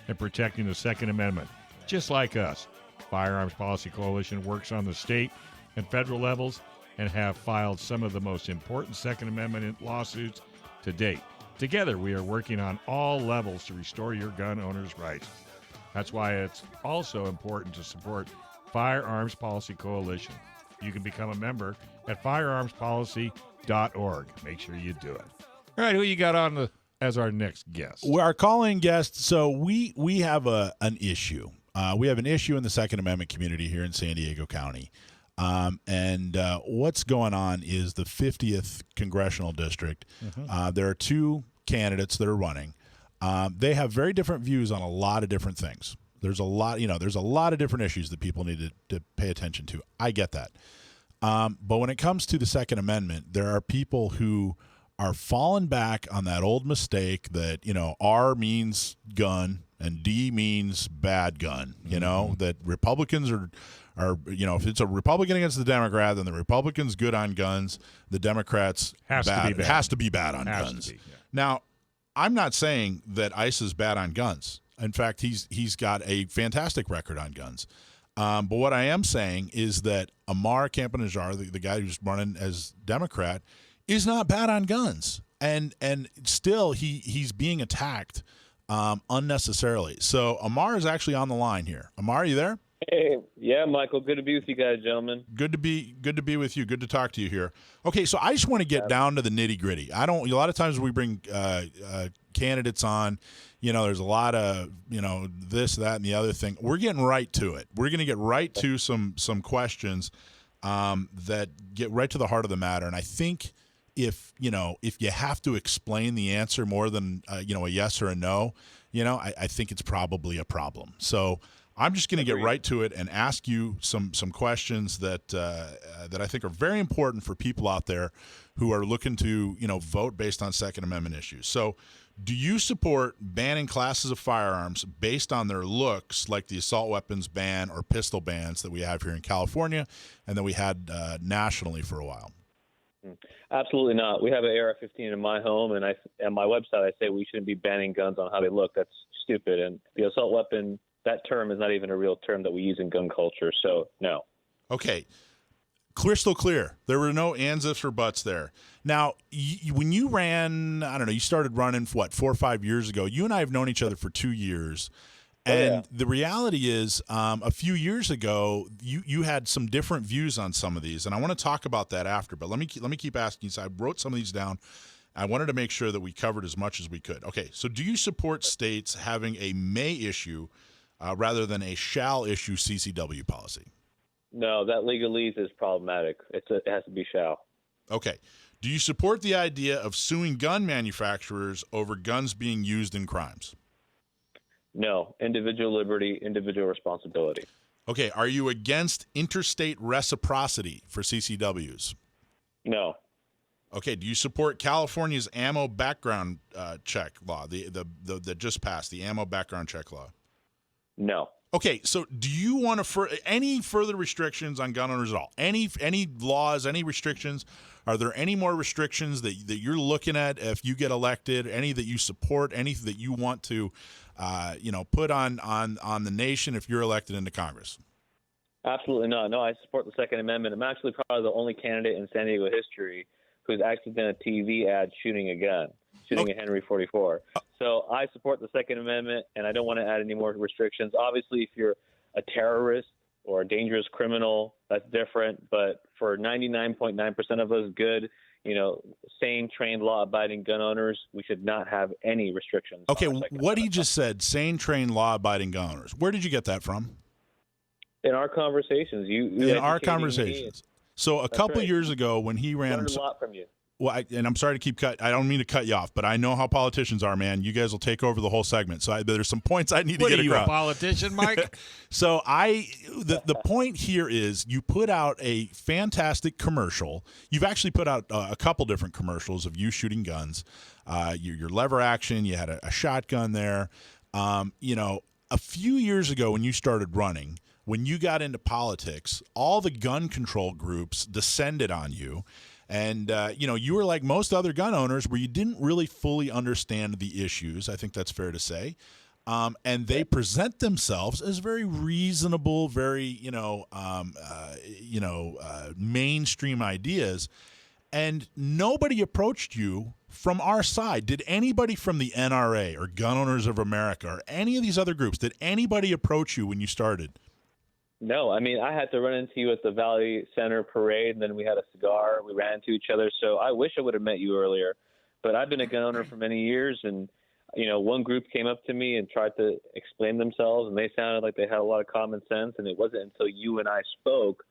and protecting the Second Amendment. Just like us, Firearms Policy Coalition works on the state and federal levels and have filed some of the most important Second Amendment lawsuits to date. Together, we are working on all levels to restore your gun owners' rights. That's why it's also important to support Firearms Policy Coalition. You can become a member at firearmspolicy.org. Make sure you do it. All right, who you got on as our next guest? Well, our calling guest. So we have an issue. We have an issue in the Second Amendment community here in San Diego County. And what's going on is the 50th Congressional District. There are two candidates that are running. They have very different views on a lot of different things. There's a lot of different issues that people need to pay attention to. I get that. But when it comes to the Second Amendment, there are people who are falling back on that old mistake that, R means gun and D means bad gun, that Republicans are, if it's a Republican against the Democrat, then the Republican's good on guns, the Democrats has to be bad on guns. Now, I'm not saying that ICE is bad on guns. In fact, he's got a fantastic record on guns. But what I am saying is that Ammar Campa-Najjar, the guy who's running as Democrat, is not bad on guns. And still he's being attacked unnecessarily. So Ammar is actually on the line here. Ammar, are you there? Hey, yeah, Michael. Good to be with you guys, gentlemen. Good to be with you. Good to talk to you here. Okay, so I just want to get down to the nitty gritty. A lot of times we bring candidates on. There's a lot of this, that, and the other thing. We're getting right to it. We're going to get right to some questions that get right to the heart of the matter. And I think if you have to explain the answer more than a yes or a no, I think it's probably a problem. So I'm just going to get right to it and ask you some questions that I think are very important for people out there who are looking to vote based on Second Amendment issues. So, do you support banning classes of firearms based on their looks, like the assault weapons ban or pistol bans that we have here in California and that we had nationally for a while? Absolutely not. We have an AR-15 in my home, and on my website I say we shouldn't be banning guns on how they look. That's stupid. And the assault weapon, that term is not even a real term that we use in gun culture. So no. Okay. Crystal clear. There were no ands, ifs, or buts there. Now, when you ran, you started running, 4 or 5 years ago. You and I have known each other for 2 years. And the reality is, a few years ago, you had some different views on some of these, and I want to talk about that after. But let me keep asking you. So I wrote some of these down. I wanted to make sure that we covered as much as we could. Okay, so do you support states having a may issue rather than a shall issue CCW policy? No, that legalese is problematic. It has to be shall. Okay. Do you support the idea of suing gun manufacturers over guns being used in crimes? No, individual liberty, individual responsibility. Okay, are you against interstate reciprocity for CCWs? No. Okay, do you support California's ammo background check law, that just passed, the ammo background check law? No. Okay, so do you want to any further restrictions on gun owners at all? Any laws, any restrictions? Are there any more restrictions that you're looking at if you get elected? Any that you support? Any that you want to, put on the nation if you're elected into Congress? Absolutely not. No, I support the Second Amendment. I'm actually probably the only candidate in San Diego history who's actually done a TV ad shooting a gun, shooting a Henry 44. So I support the Second Amendment, and I don't want to add any more restrictions. Obviously, if you're a terrorist or a dangerous criminal, that's different. But for 99.9% of us good, sane, trained, law-abiding gun owners, we should not have any restrictions. Okay, what he just said, sane, trained, law-abiding gun owners. Where did you get that from? In our conversations. In our conversations. So a couple of years ago when he ran... Learned a lot from you. Well, and I'm sorry to I don't mean to cut you off, but I know how politicians are, man. You guys will take over the whole segment. So there's some points I need to get across. What are you, a politician, Mike? So the point here is you put out a fantastic commercial. You've actually put out a couple different commercials of you shooting guns. Your lever action, you had a shotgun there. A few years ago when you started running, when you got into politics, all the gun control groups descended on you. And, you were like most other gun owners where you didn't really fully understand the issues. I think that's fair to say. And they present themselves as very reasonable, very, mainstream ideas. And nobody approached you from our side. Did anybody from the NRA or Gun Owners of America or any of these other groups, did anybody approach you when you started? No, I mean, I had to run into you at the Valley Center parade, and then we had a cigar. We ran into each other. So I wish I would have met you earlier. But I've been a gun owner for many years, and, one group came up to me and tried to explain themselves, and they sounded like they had a lot of common sense. And it wasn't until you and I spoke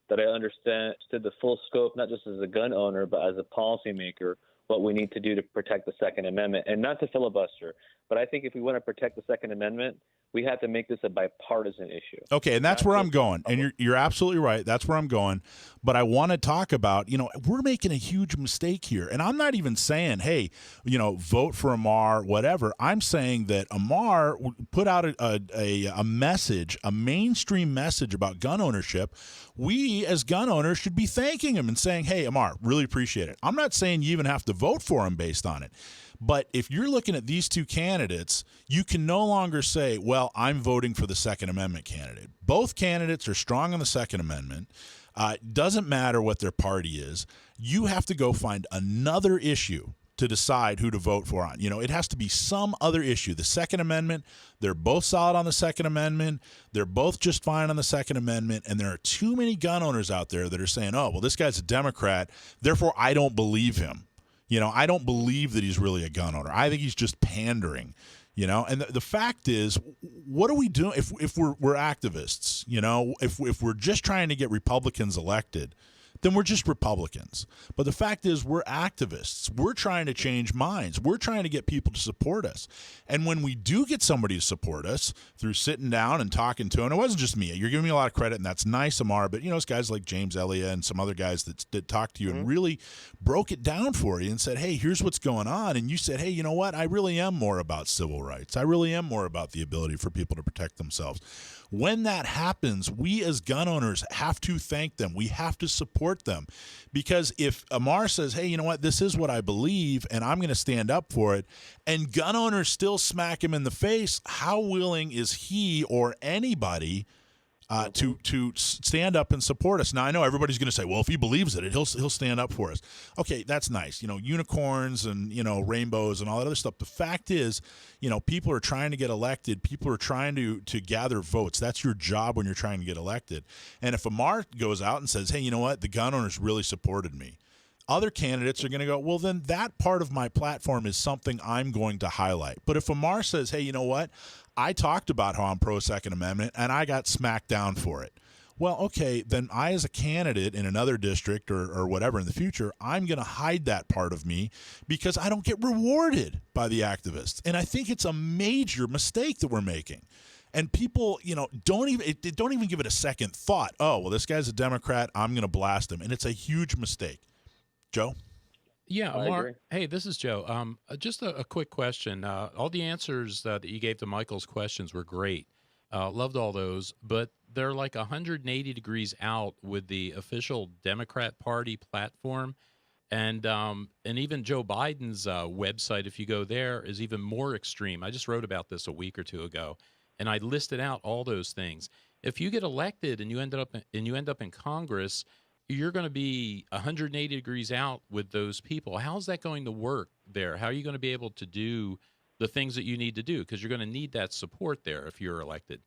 that I understood the full scope, not just as a gun owner, but as a policymaker, what we need to do to protect the Second Amendment. And not to filibuster, but I think if we want to protect the Second Amendment, we have to make this a bipartisan issue. Okay, and that's where I'm going. And you're absolutely right. That's where I'm going. But I want to talk about, we're making a huge mistake here. And I'm not even saying, hey, vote for Ammar, whatever. I'm saying that Ammar put out a message, a mainstream message about gun ownership. We as gun owners should be thanking him and saying, hey, Ammar, really appreciate it. I'm not saying you even have to vote for him based on it. But if you're looking at these two candidates, you can no longer say, well, I'm voting for the Second Amendment candidate. Both candidates are strong on the Second Amendment. Doesn't matter what their party is. You have to go find another issue to decide who to vote for on. It has to be some other issue. The Second Amendment, they're both solid on the Second Amendment. They're both just fine on the Second Amendment. And there are too many gun owners out there that are saying, oh, well, this guy's a Democrat, therefore I don't believe him. I don't believe that he's really a gun owner. I think he's just pandering, And the fact is, what are we doing if we're activists? If we're just trying to get Republicans elected, then we're just Republicans. But the fact is, we're activists. We're trying to change minds. We're trying to get people to support us. And when we do get somebody to support us through sitting down and talking to them, and it wasn't just me. You're giving me a lot of credit, and that's nice, Ammar. But, it's guys like James Elliott and some other guys that talked to you and really broke it down for you and said, hey, here's what's going on. And you said, hey, you know what? I really am more about civil rights. I really am more about the ability for people to protect themselves. When that happens, we as gun owners have to thank them. We have to support them. Because if Ammar says, hey, you know what, this is what I believe, and I'm going to stand up for it, and gun owners still smack him in the face, how willing is he or anybody to stand up and support us. Now, I know everybody's going to say, well, if he believes it, he'll stand up for us. Okay, that's nice. Unicorns and, rainbows and all that other stuff. The fact is, people are trying to get elected. People are trying to gather votes. That's your job when you're trying to get elected. And if Ammar goes out and says, hey, you know what? The gun owners really supported me. Other candidates are going to go, well, then that part of my platform is something I'm going to highlight. But if Ammar says, hey, you know what? I talked about how I'm pro-Second Amendment, and I got smacked down for it. Well, okay, then I as a candidate in another district or whatever in the future, I'm going to hide that part of me because I don't get rewarded by the activists. And I think it's a major mistake that we're making. And people, don't even give it a second thought. Oh, well, this guy's a Democrat. I'm going to blast him. And it's a huge mistake. Joe? Yeah, Ammar. Hey, this is Joe. Just a quick question. All the answers that you gave to Michael's questions were great. Loved all those, but they're like 180 degrees out with the official Democrat Party platform, and even Joe Biden's website, if you go there, is even more extreme. I just wrote about this a week or two ago, and I listed out all those things. If you get elected and you end up in Congress, you're going to be 180 degrees out with those people. How's that going to work there? How are you going to be able to do the things that you need to do? Because you're going to need that support there if you're elected.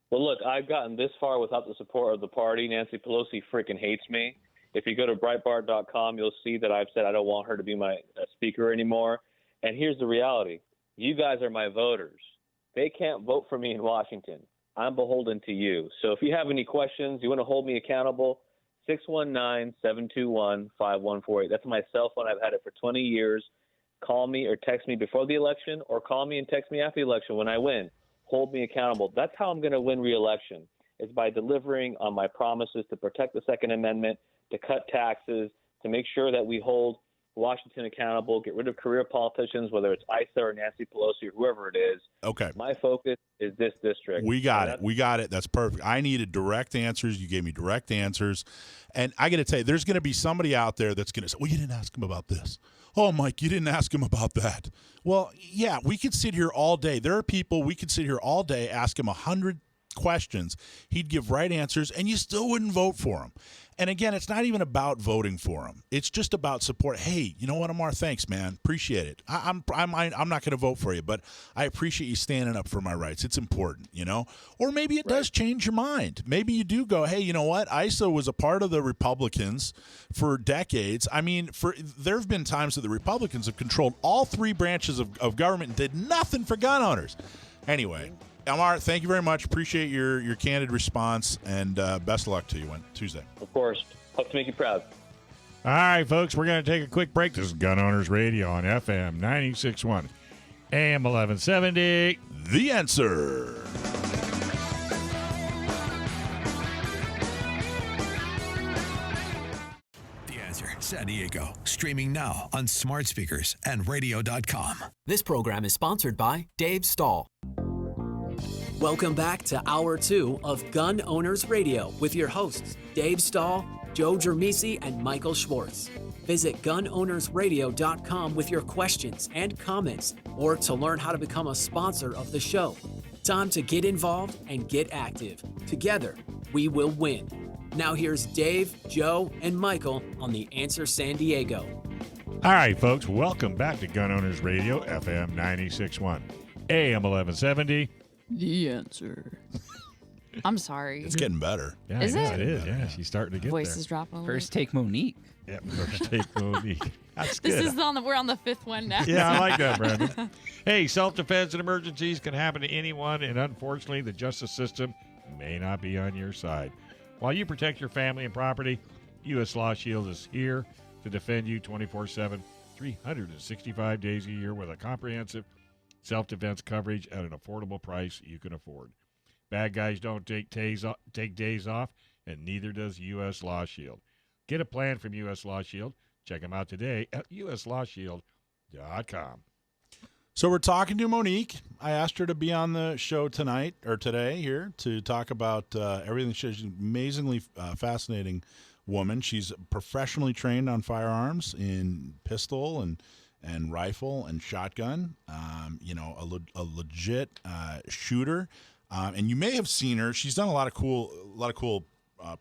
Well, look, I've gotten this far without the support of the party. Nancy Pelosi freaking hates me. If you go to Breitbart.com, you'll see that I've said I don't want her to be my speaker anymore. And here's the reality. You guys are my voters. They can't vote for me in Washington. I'm beholden to you. So if you have any questions, you want to hold me accountable, 619-721-5148. That's my cell phone. I've had it for 20 years. Call me or text me before the election, or call me and text me after the election when I win. Hold me accountable. That's how I'm going to win re-election, is by delivering on my promises to protect the Second Amendment, to cut taxes, to make sure that we hold Washington accountable, get rid of career politicians, whether it's ISA or Nancy Pelosi or whoever it is. Okay. My focus is this district. We got it. That's perfect. I needed direct answers. You gave me direct answers. And I got to tell you, there's going to be somebody out there that's going to say, well, you didn't ask him about this. Oh, Mike, you didn't ask him about that. Well, yeah, we could sit here all day. There are people, we could sit here all day, ask him 100 questions. He'd give right answers, and you still wouldn't vote for him. And again, it's not even about voting for him. It's just about support. Hey, you know what, Ammar? Thanks, man. Appreciate it. I'm not going to vote for you, but I appreciate you standing up for my rights. It's important, Or maybe it does change your mind. Maybe you do go, hey, you know what? ISA was a part of the Republicans for decades. I mean, there have been times that the Republicans have controlled all three branches of government and did nothing for gun owners. Anyway, Ammar, thank you very much. Appreciate your candid response, and best of luck to you on Tuesday. Of course. Hope to make you proud. All right, folks, we're going to take a quick break. This is Gun Owners Radio on FM 96.1, AM 1170. The Answer. The Answer San Diego, streaming now on smart speakers and radio.com. This program is sponsored by Dave Stahl. Welcome back to Hour 2 of Gun Owners Radio with your hosts, Dave Stahl, Joe Drammissi, and Michael Schwartz. Visit gunownersradio.com with your questions and comments, or to learn how to become a sponsor of the show. Time to get involved and get active. Together, we will win. Now here's Dave, Joe, and Michael on The Answer San Diego. All right, folks, welcome back to Gun Owners Radio, FM 96.1, AM 1170. The Answer. I'm sorry. It's getting better. Yeah, Is it? It is. Yeah, she's starting to get Voice there. is dropping a little. First take Monique. Yep, first take Monique. That's good. This is we're on the fifth one now. Yeah, I like that, Brandon. Hey, self-defense and emergencies can happen to anyone, and unfortunately, the justice system may not be on your side. While you protect your family and property, U.S. Law Shield is here to defend you 24/7, 365 days a year with a comprehensive self-defense coverage at an affordable price you can afford. Bad guys don't take days off, and neither does U.S. Law Shield. Get a plan from U.S. Law Shield. Check them out today at uslawshield.com. So we're talking to Monique. I asked her to be on the show tonight or today here to talk about everything. She's an amazingly fascinating woman. She's professionally trained on firearms in pistol and rifle and shotgun. A legit shooter. and you may have seen her. She's done a lot of cool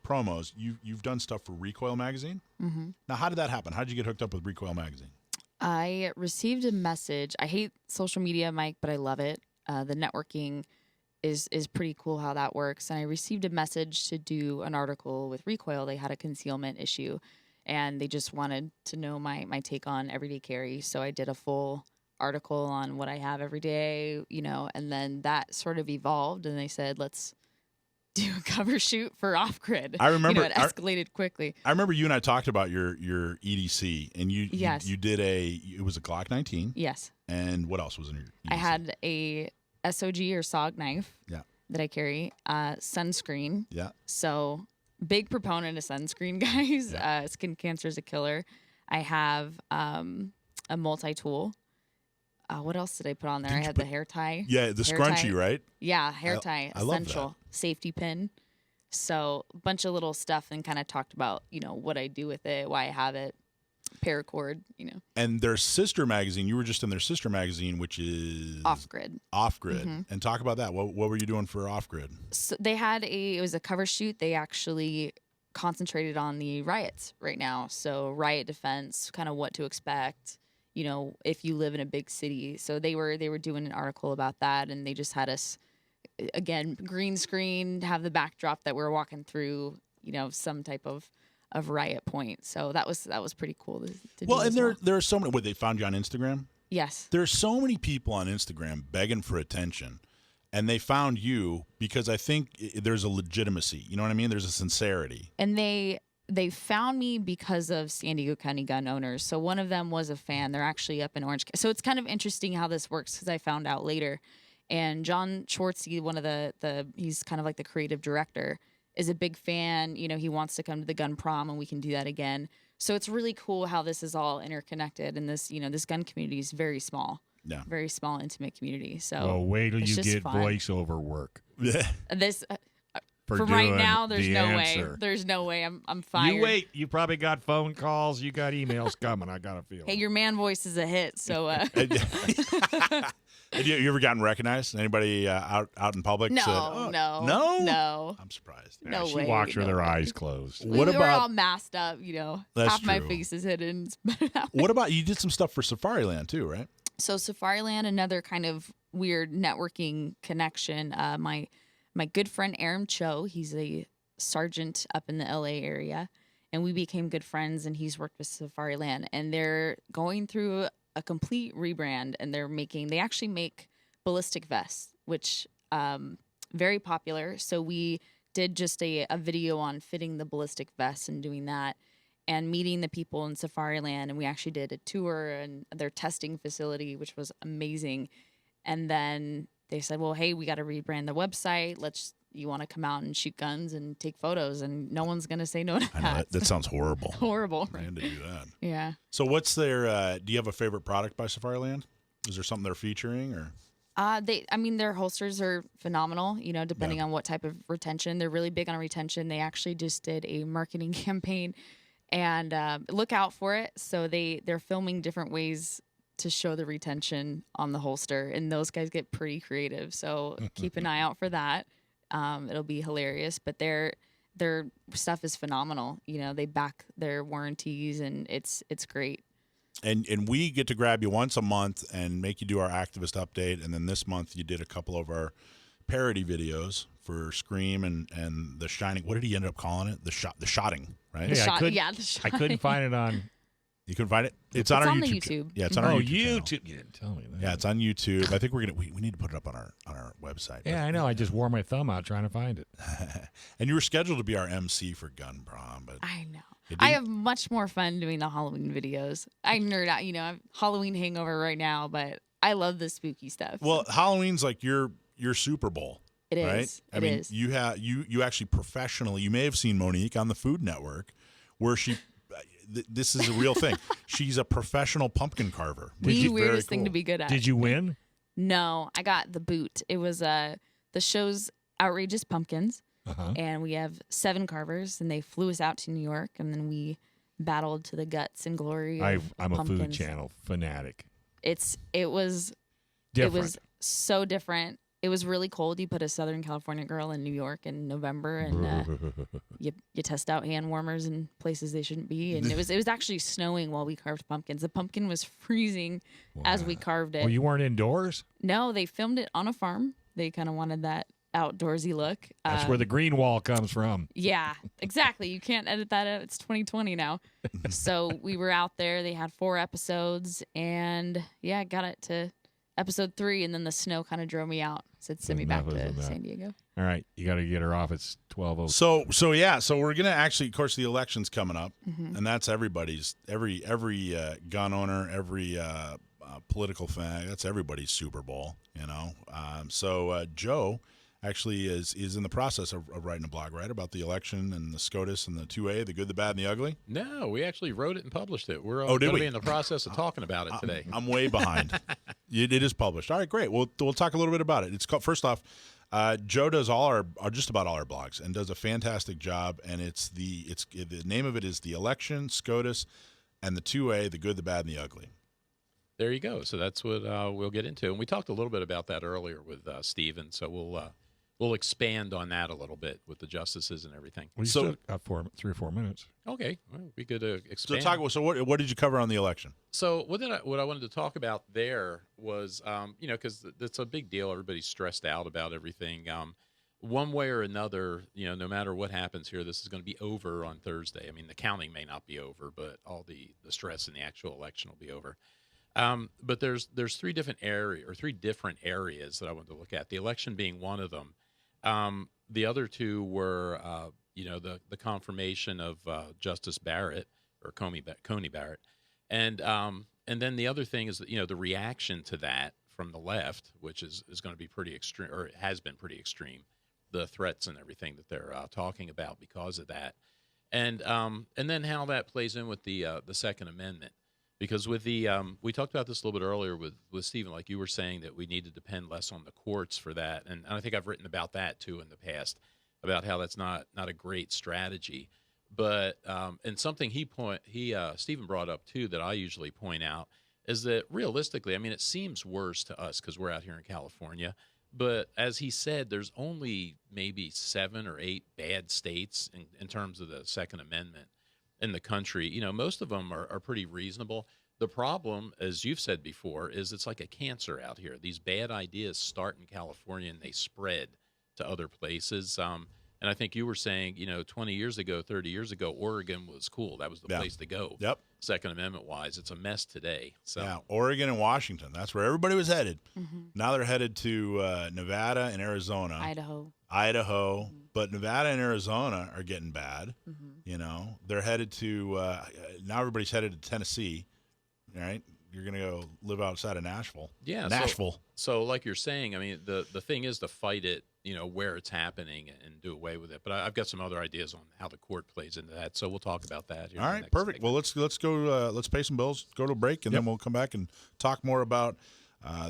promos. You've done stuff for Recoil Magazine. Mm-hmm. Now, how did that happen? How did you get hooked up with Recoil Magazine? I received a message. I hate social media, Mike, but I love it. The networking is pretty cool how that works. And I received a message to do an article with Recoil. They had a concealment issue, and they just wanted to know my take on everyday carry. So I did a full article on what I have every day, and then that sort of evolved, and they said, let's do a cover shoot for Off Grid. I remember it escalated quickly. I remember you and I talked about your EDC, and you did it was a Glock 19. Yes. And what else was in your EDC? I had a SOG or SOG knife. Yeah. That I carry. Sunscreen. Yeah. So big proponent of sunscreen, guys. Yeah. Skin cancer is a killer. I have a multi-tool. What else did I put on there? I had the hair tie. Yeah, the hair scrunchie, tie. right? Yeah, hair tie. I love essential. Safety pin. So a bunch of little stuff, and kind of talked about, what I do with it, why I have it, paracord, And their sister magazine, you were just in their sister magazine, which is Off Grid. Off Grid. Mhm. And talk about that. What were you doing for Off Grid? So they had it was a cover shoot. They actually concentrated on the riots right now. So riot defense, kind of what to expect, if you live in a big city. So they were doing an article about that, and they just had us, again, green screen, have the backdrop that we're walking through, some type of riot point. So that was pretty cool to do. And there are so many. They found you on Instagram? Yes. There are so many people on Instagram begging for attention, and they found you because I think there's a legitimacy. You know what I mean? There's a sincerity. And they found me because of San Diego County Gun Owners. So one of them was a fan. They're actually up in Orange. So it's kind of interesting how this works, because I found out later. And John Schwartzy, one of he's kind of like the creative director, is a big fan. He wants to come to the gun prom, and we can do that again. So it's really cool how this is all interconnected. And this, this gun community is very small. Yeah. Very small, intimate community. So well, wait till it's you just get fun. voiceover work. This For from right doing now, there's the no answer. way. There's no way. I'm fired. You wait. You probably got phone calls. You got emails coming. I got a feeling. Hey, your man voice is a hit. So Have you ever gotten recognized? Anybody out in public? no, said, no. I'm surprised. Yeah, no she way, walks with no her way. eyes closed. What we were all about masked up, That's half my true. face is hidden. It's better that way. what about you? Did some stuff for Safariland too, right? So Safariland, another kind of weird networking connection. My good friend Aram Cho, he's a sergeant up in the LA area, and we became good friends. And he's worked with Safariland, and they're going through a complete rebrand, and they actually make ballistic vests, which very popular. So we did just a video on fitting the ballistic vests and doing that, and meeting the people in Safariland. And we actually did a tour and their testing facility, which was amazing. And then they said, well, hey, we got to rebrand the website. You want to come out and shoot guns and take photos, and no one's going to say no to I know that. that sounds horrible. Horrible. I had to do that. Yeah. So what's their? Do you have a favorite product by Safariland? Is there something they're featuring or? Their holsters are phenomenal, depending on what type of retention. They're really big on retention. They actually just did a marketing campaign, and look out for it. So they're filming different ways to show the retention on the holster, and those guys get pretty creative. So keep an eye out for that. It'll be hilarious, but their stuff is phenomenal. They back their warranties, and it's great. And we get to grab you once a month and make you do our activist update. And then this month you did a couple of our parody videos for Scream and The Shining. What did he end up calling it? The shotting, right? The shot. I couldn't find it on. You couldn't find it? It's on our the YouTube. YouTube. Yeah, it's on our YouTube. YouTube. channel. You didn't tell me that. Yeah, it's on YouTube. I think we need to put it up on our website. Yeah, I know. I just wore my thumb out trying to find it. And you were scheduled to be our MC for Gun Prom, but I know. it I didn't- have much more fun doing the Halloween videos. I nerd out, I have Halloween hangover right now, but I love the spooky stuff. Well, Halloween's like your Super Bowl. It is. Right? I It mean, is. you actually professionally. You may have seen Monique on the Food Network, where she. This is a real thing. She's a professional pumpkin carver. which The is very weirdest thing cool. to be good at. Did you win? No, I got the boot. It was the show's Outrageous Pumpkins, Uh-huh. and we have 7 carvers, and they flew us out to New York, and then we battled to the guts and glory. I'm Of a Food pumpkins. Channel fanatic. It was Different. so different. it was really cold. You put a Southern California girl in New York in November, and you test out hand warmers in places they shouldn't be. And it was actually snowing while we carved pumpkins. The pumpkin was freezing as we carved it. Well, you weren't indoors? No, they filmed it on a farm. They kind of wanted that outdoorsy look. That's where the green wall comes from. Yeah, exactly. You can't edit that out. It's 2020 now. So we were out there. They had 4 episodes, and yeah, got it to episode 3, and then the snow kind of drove me out. Said send me back to San Diego. All right, you got to get her off. It's 12:00. So we're gonna actually, of course, the election's coming up, and that's everybody's, every gun owner, every political fan. That's everybody's Super Bowl, you know. So Joe actually is in the process of writing a blog, right, about the election and the SCOTUS and the 2A, the good, the bad, and the ugly. No, we actually wrote it and published it. We're going to be in the process of talking about it today. I'm way behind. It is published. All right, great. We'll talk a little bit about it. It's called, first off, Joe does just about all our blogs and does a fantastic job. And the name of it is The Election, SCOTUS, and the 2A, the good, the bad, and the ugly. There you go. So that's what we'll get into. And we talked a little bit about that earlier with Steven. So we'll expand on that a little bit with the justices and everything. We still got 3 or 4 minutes. Okay, well, we could expand. So what did you cover on the election? So what I wanted to talk about there was, because it's a big deal. Everybody's stressed out about everything. One way or another, no matter what happens here, this is going to be over on Thursday. I mean, the counting may not be over, but all the stress in the actual election will be over. But there's 3 different areas that I wanted to look at. The election being one of them. The other 2 were, the confirmation of Justice Barrett or Coney Barrett, and then the other thing is that, the reaction to that from the left, which is going to be pretty extreme, or it has been pretty extreme, the threats and everything that they're talking about because of that, and then how that plays in with the Second Amendment. Because with the we talked about this a little bit earlier with Stephen, like you were saying that we need to depend less on the courts for that, and I think I've written about that too in the past, about how that's not a great strategy. But and something Stephen brought up too that I usually point out is that realistically, I mean, it seems worse to us because we're out here in California. But as he said, there's only maybe 7 or 8 bad states in terms of the Second Amendment in the country. Most of them are pretty reasonable. The problem, as you've said before, is it's like a cancer out here. These bad ideas start in California and they spread to other places. And I think you were saying, 20 years ago, 30 years ago, Oregon was cool. That was the place to go. Yep. Second Amendment wise, it's a mess today. So yeah, Oregon and Washington. That's where everybody was headed. Mm-hmm. Now they're headed to Nevada and Arizona. Idaho. But Nevada and Arizona are getting bad. Mm-hmm. They're headed to now everybody's headed to Tennessee, right? You're going to go live outside of Nashville. Yeah. Nashville. So like you're saying, I mean, the thing is to fight it, where it's happening and do away with it. But I've got some other ideas on how the court plays into that. So we'll talk about that. All right, perfect. Segment. Well, let's go. Let's pay some bills, go to a break, and then we'll come back and talk more about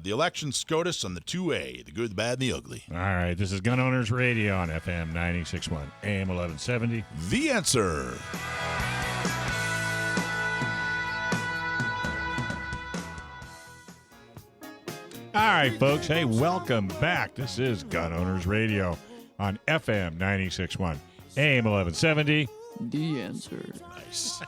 the election, SCOTUS, and the 2A, the good, the bad, and the ugly. All right, this is Gun Owners Radio on FM 96.1, AM 1170. The Answer. All right, folks. Hey, welcome back. This is Gun Owners Radio on FM 96.1, AM 1170. The Answer. Nice.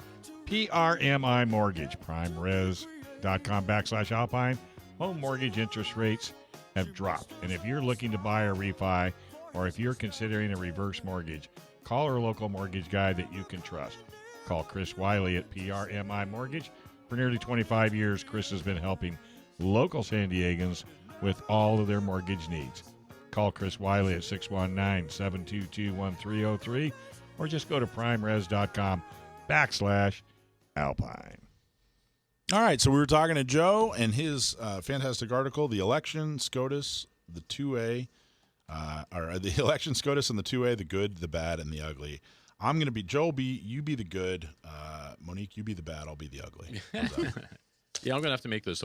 PRMI Mortgage, primeres.com/Alpine. Home mortgage interest rates have dropped. And if you're looking to buy or refi, or if you're considering a reverse mortgage, call our local mortgage guy that you can trust. Call Chris Wiley at PRMI Mortgage. For nearly 25 years, Chris has been helping local San Diegans with all of their mortgage needs. Call Chris Wiley at 619-722-1303 or just go to primeres.com/Alpine. All right, so we were talking to Joe and his fantastic article, The Election, SCOTUS, the 2A, or the Election, SCOTUS, and the 2A, the good, the bad, and the ugly. I'm going to be, Joe, you be the good, Monique, you be the bad, I'll be the ugly. Yeah, I'm gonna have to make those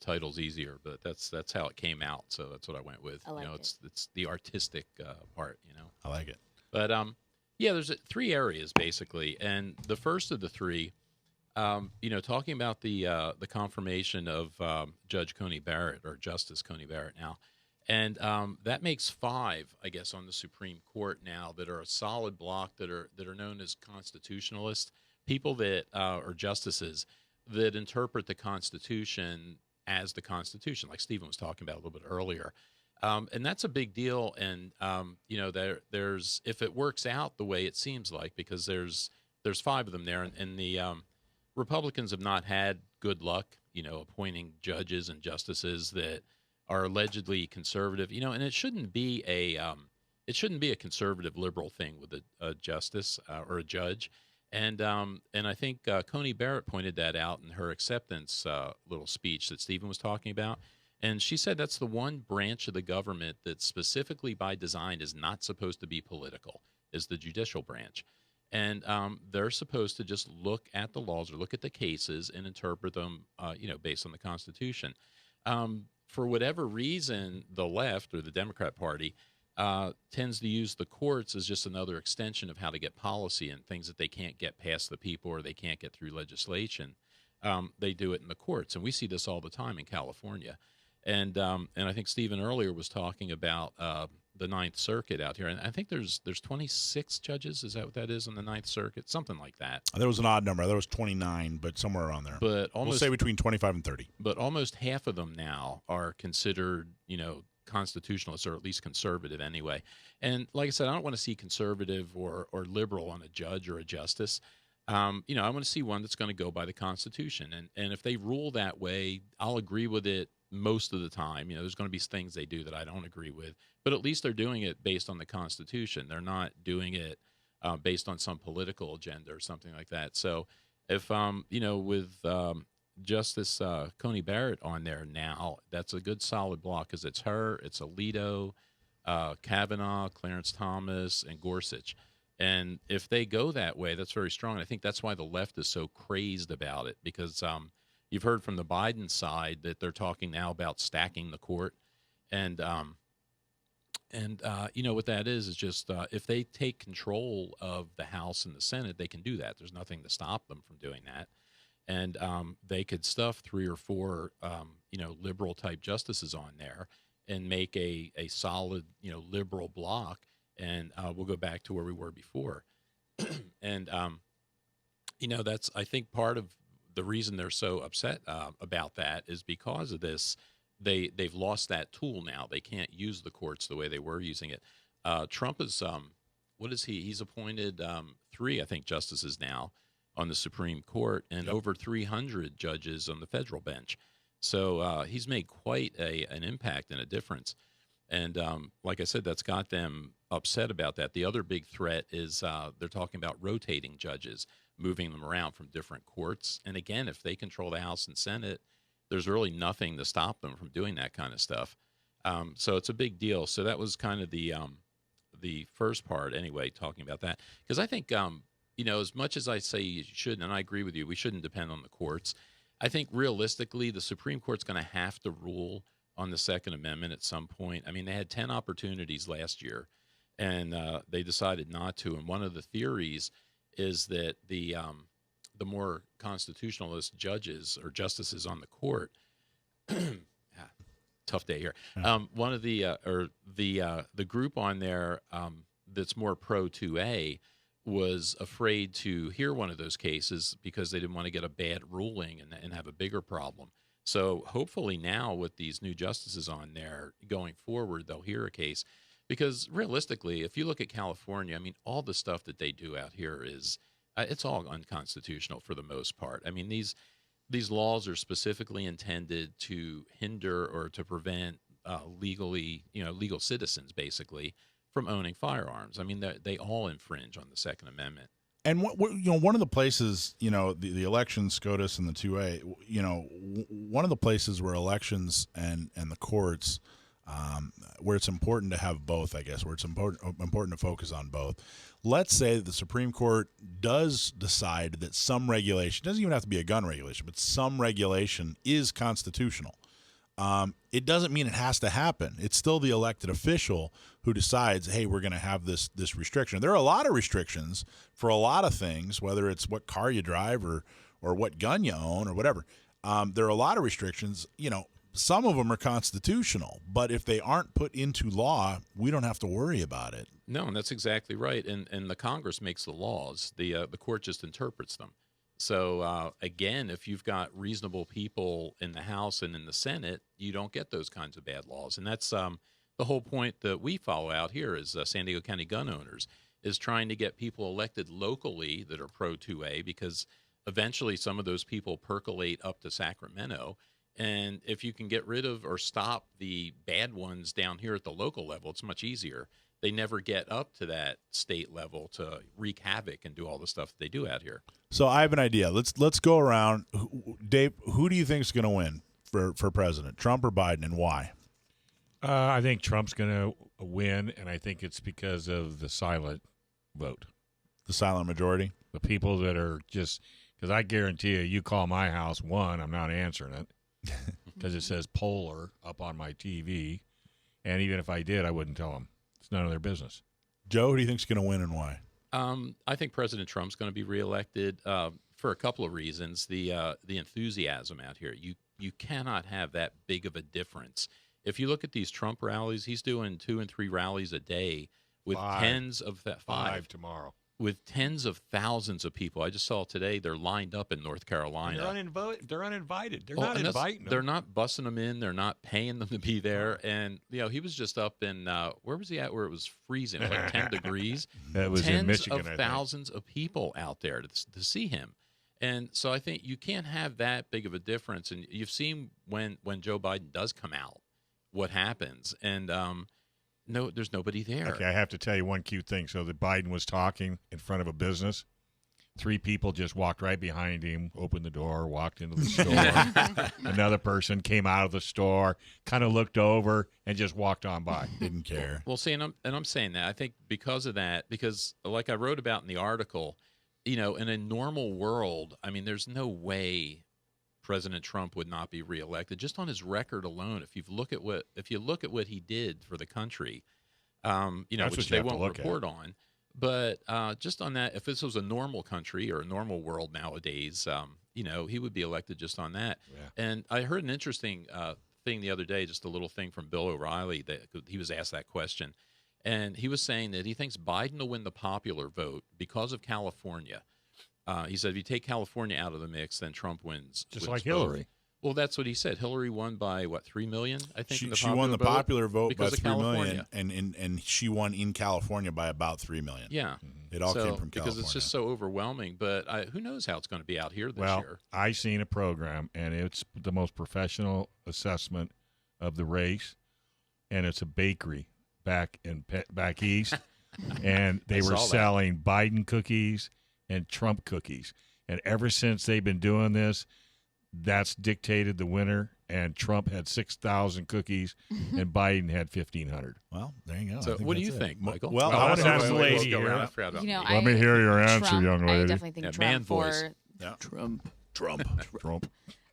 titles easier, but that's how it came out. So that's what I went with. I like it's the artistic part. I like it. But there's 3 areas basically, and the first of the 3, talking about the confirmation of Judge Coney Barrett or Justice Coney Barrett now, And that makes 5, I guess, on the Supreme Court now that are a solid block that are known as constitutionalists, people that are justices that interpret the Constitution as the Constitution, like Stephen was talking about a little bit earlier. And that's a big deal. And there's if it works out the way it seems like, because there's 5 of them there, and the Republicans have not had good luck, appointing judges and justices that are allegedly conservative, and it shouldn't be a conservative liberal thing with a justice or a judge. And I think Coney Barrett pointed that out in her acceptance little speech that Stephen was talking about. And she said that's the one branch of the government that specifically by design is not supposed to be political, is the judicial branch. And they're supposed to just look at the laws or look at the cases and interpret them, based on the Constitution. For whatever reason, the left or the Democrat Party tends to use the courts as just another extension of how to get policy and things that they can't get past the people or they can't get through legislation. They do it in the courts, and we see this all the time in California. And I think Stephen earlier was talking about the Ninth Circuit out here, and I think there's 26 judges. Is that what that is on the Ninth Circuit? Something like that. There was an odd number. There was 29, but somewhere around there. But almost, we'll say between 25 and 30. But almost half of them now are considered, constitutionalists, or at least conservative anyway. And like I said, I don't want to see conservative or liberal on a judge or a justice. I want to see one that's going to go by the Constitution. And if they rule that way, I'll agree with it most of the time. There's going to be things they do that I don't agree with, but at least they're doing it based on the Constitution. They're not doing it based on some political agenda or something like that. So if, with Justice Coney Barrett on there now, that's a good solid block because it's her, it's Alito, Kavanaugh, Clarence Thomas, and Gorsuch. And if they go that way, that's very strong. I think that's why the left is so crazed about it, because you've heard from the Biden side that they're talking now about stacking the court. And what that is just if they take control of the House and the Senate, they can do that. There's nothing to stop them from doing that. And they could stuff 3 or 4, liberal type justices on there and make a solid, liberal block. And we'll go back to where we were before. And, that's, I think, part of the reason they're so upset about that is because of this. They've lost that tool now. They can't use the courts the way they were using it. Trump is, what is he? He's appointed 3, I think, justices now on the Supreme Court and over 300 judges on the federal bench. So he's made quite an impact and a difference. And like I said, that's got them upset about that. The other big threat is they're talking about rotating judges, moving them around from different courts. And again, if they control the House and Senate, there's really nothing to stop them from doing that kind of stuff. So it's a big deal. So that was kind of the first part anyway, talking about that. Because I think, as much as I say you shouldn't, and I agree with you, we shouldn't depend on the courts. I think realistically, the Supreme Court's going to have to rule on the Second Amendment at some point. I mean, they had 10 opportunities last year, and they decided not to. And one of the theories is that the more constitutionalist judges or justices on the court, tough day here. One of the group on there that's more pro 2A was afraid to hear one of those cases because they didn't want to get a bad ruling and have a bigger problem. So hopefully now with these new justices on there going forward, they'll hear a case. Because realistically, if you look at California, I mean, all the stuff that they do out here is, it's all unconstitutional for the most part. I mean, these laws are specifically intended to hinder or to prevent legal citizens, basically, from owning firearms. I mean, they all infringe on the Second Amendment. And one of the places, the elections, SCOTUS and the 2A, one of the places where elections and the courts, where it's important to have both, I guess, where it's important to focus on both. Let's say that the Supreme Court does decide that some regulation, doesn't even have to be a gun regulation, but some regulation is constitutional. It doesn't mean it has to happen. It's still the elected official who decides, hey, we're going to have this restriction. There are a lot of restrictions for a lot of things, whether it's what car you drive or what gun you own or whatever. There are a lot of restrictions. some of them are constitutional, but if they aren't put into law, we don't have to worry about it. No, and that's exactly right. And the Congress makes the laws. The court just interprets them. So, again, if you've got reasonable people in the House and in the Senate, you don't get those kinds of bad laws. And that's the whole point that we follow out here is San Diego County Gun Owners is trying to get people elected locally that are pro-2A, because eventually some of those people percolate up to Sacramento. And if you can get rid of or stop the bad ones down here at the local level, it's much easier. They never get up to that state level to wreak havoc and do all the stuff that they do out here. So I have an idea. Let's go around. Dave, who do you think is going to win for president, Trump or Biden, and why? I think Trump's going to win, and I think it's because of the silent vote. The silent majority? The people that are just – because I guarantee you call my house, one, I'm not answering it because it says Polar up on my TV, and even if I did, I wouldn't tell them. It's none of their business. Joe, who do you think is going to win and why? I think President Trump's going to be reelected for a couple of reasons. The enthusiasm out here, you cannot have that big of a difference. If you look at these Trump rallies, he's doing 2 and 3 rallies a day with tens of five tomorrow. With tens of thousands of people. I just saw today they're lined up in North Carolina. They're uninvited. They're not inviting them. They're not bussing them in. They're not paying them to be there. And he was just up in where was he at? Where it was freezing, it was like 10 degrees. That was in Michigan. Tens of thousands of people out there to see him. And so I think you can't have that big of a difference. And you've seen when Joe Biden does come out, what happens. And no, there's nobody there. Okay, I have to tell you one cute thing. So that Biden was talking in front of a business. 3 people just walked right behind him, opened the door, walked into the store. Another person came out of the store, kind of looked over, and just walked on by. Didn't care. Well, see, and I'm saying that. I think because of that, because like I wrote about in the article, in a normal world, I mean, there's no way President Trump would not be reelected just on his record alone. If you look at what he did for the country, which they won't report on, but just on that, if this was a normal country or a normal world nowadays, he would be elected just on that. Yeah. And I heard an interesting thing the other day, just a little thing from Bill O'Reilly that he was asked that question, and he was saying that he thinks Biden will win the popular vote because of California. He said if you take California out of the mix, then Trump wins. Just like Hillary. Well, that's what he said. Hillary won by, 3 million, I think? She won the popular vote by 3 California. million, and she won in California by about 3 million. Yeah. It all came from California. Because it's just so overwhelming. But who knows how it's going to be out here this year. I seen a program, and it's the most professional assessment of the race, and it's a bakery back east, and they were selling Biden cookies and Trump cookies. And ever since they've been doing this, that's dictated the winner. And Trump had 6,000 cookies, and Biden had 1,500. Well, there you go. So what do you think, Michael? Well, I want to ask the lady here. here. Let me hear your answer, Trump, young lady. I definitely think Trump for Trump.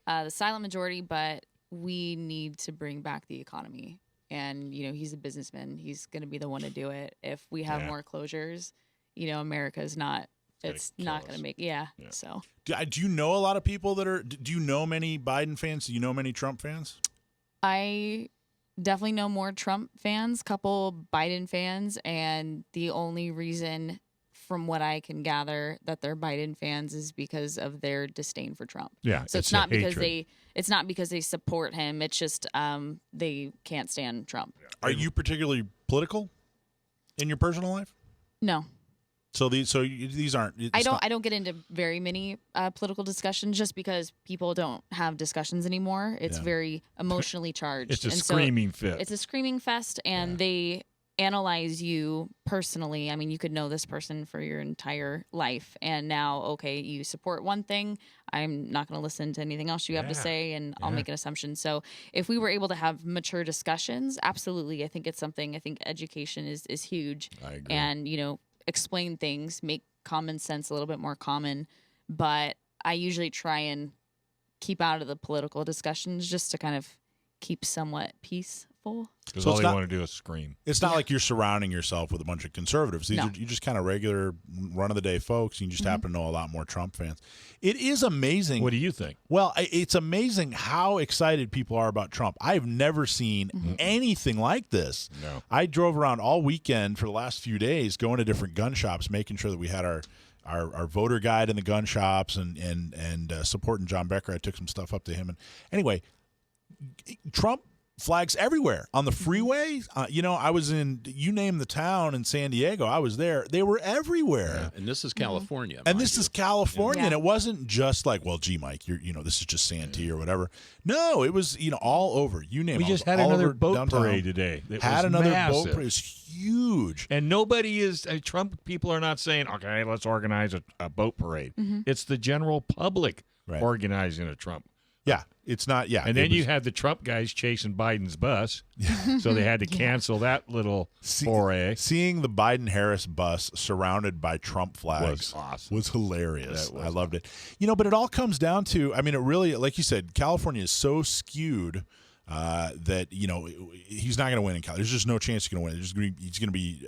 the silent majority, but we need to bring back the economy. And, he's a businessman. He's going to be the one to do it. If we have more closures, America's not. It's not going to make so. Do you know a lot of people that are? Do you know many Biden fans? Do you know many Trump fans? I definitely know more Trump fans, couple Biden fans, and the only reason, from what I can gather, that they're Biden fans is because of their disdain for Trump. Yeah, so it's not because they support him. It's just they can't stand Trump. Are you particularly political in your personal life? No. So these aren't. I don't get into very many political discussions just because people don't have discussions anymore. It's very emotionally charged. It's a screaming fest. It's a screaming fest, and they analyze you personally. I mean, you could know this person for your entire life, and now, okay, you support one thing. I'm not going to listen to anything else you have to say, and I'll make an assumption. So if we were able to have mature discussions, absolutely, I think it's something. I think education is huge. I agree. And, explain things, make common sense a little bit more common. But I usually try and keep out of the political discussions just to kind of keep somewhat peace helpful. Because So all it's they not- want to do is scream. It's not like you're surrounding yourself with a bunch of conservatives. These No. are you just kind of regular run-of-the-day folks, and you just happen to know a lot more Trump fans. It is amazing. What do you think? Well, it's amazing how excited people are about Trump. I've never seen anything like this. No. I drove around all weekend for the last few days, going to different gun shops, making sure that we had our voter guide in the gun shops, and supporting John Becker. I took some stuff up to him. And anyway, Trump flags everywhere on the freeway. I was you name the town in San Diego, I was there. They were everywhere. And this is California. And mind this you. is California, Yeah. and it wasn't just like, well, gee, Mike, this is just Santee or whatever. No, it was, all over. You name it. We just had all another over boat downtown. parade today. It Had was another massive. boat parade. It was huge. And nobody is Trump people are not saying, okay, let's organize a boat parade. It's the general public Right. organizing a Trump. Yeah, it's not. Yeah, And then it you was- had the Trump guys chasing Biden's bus, so they had to cancel that little foray. Seeing the Biden-Harris bus surrounded by Trump flags Was awesome. was hilarious. That was I loved it. But it all comes down to, it really, like you said, California is so skewed that, he's not going to win in California. There's just no chance he's going to win. He's going to be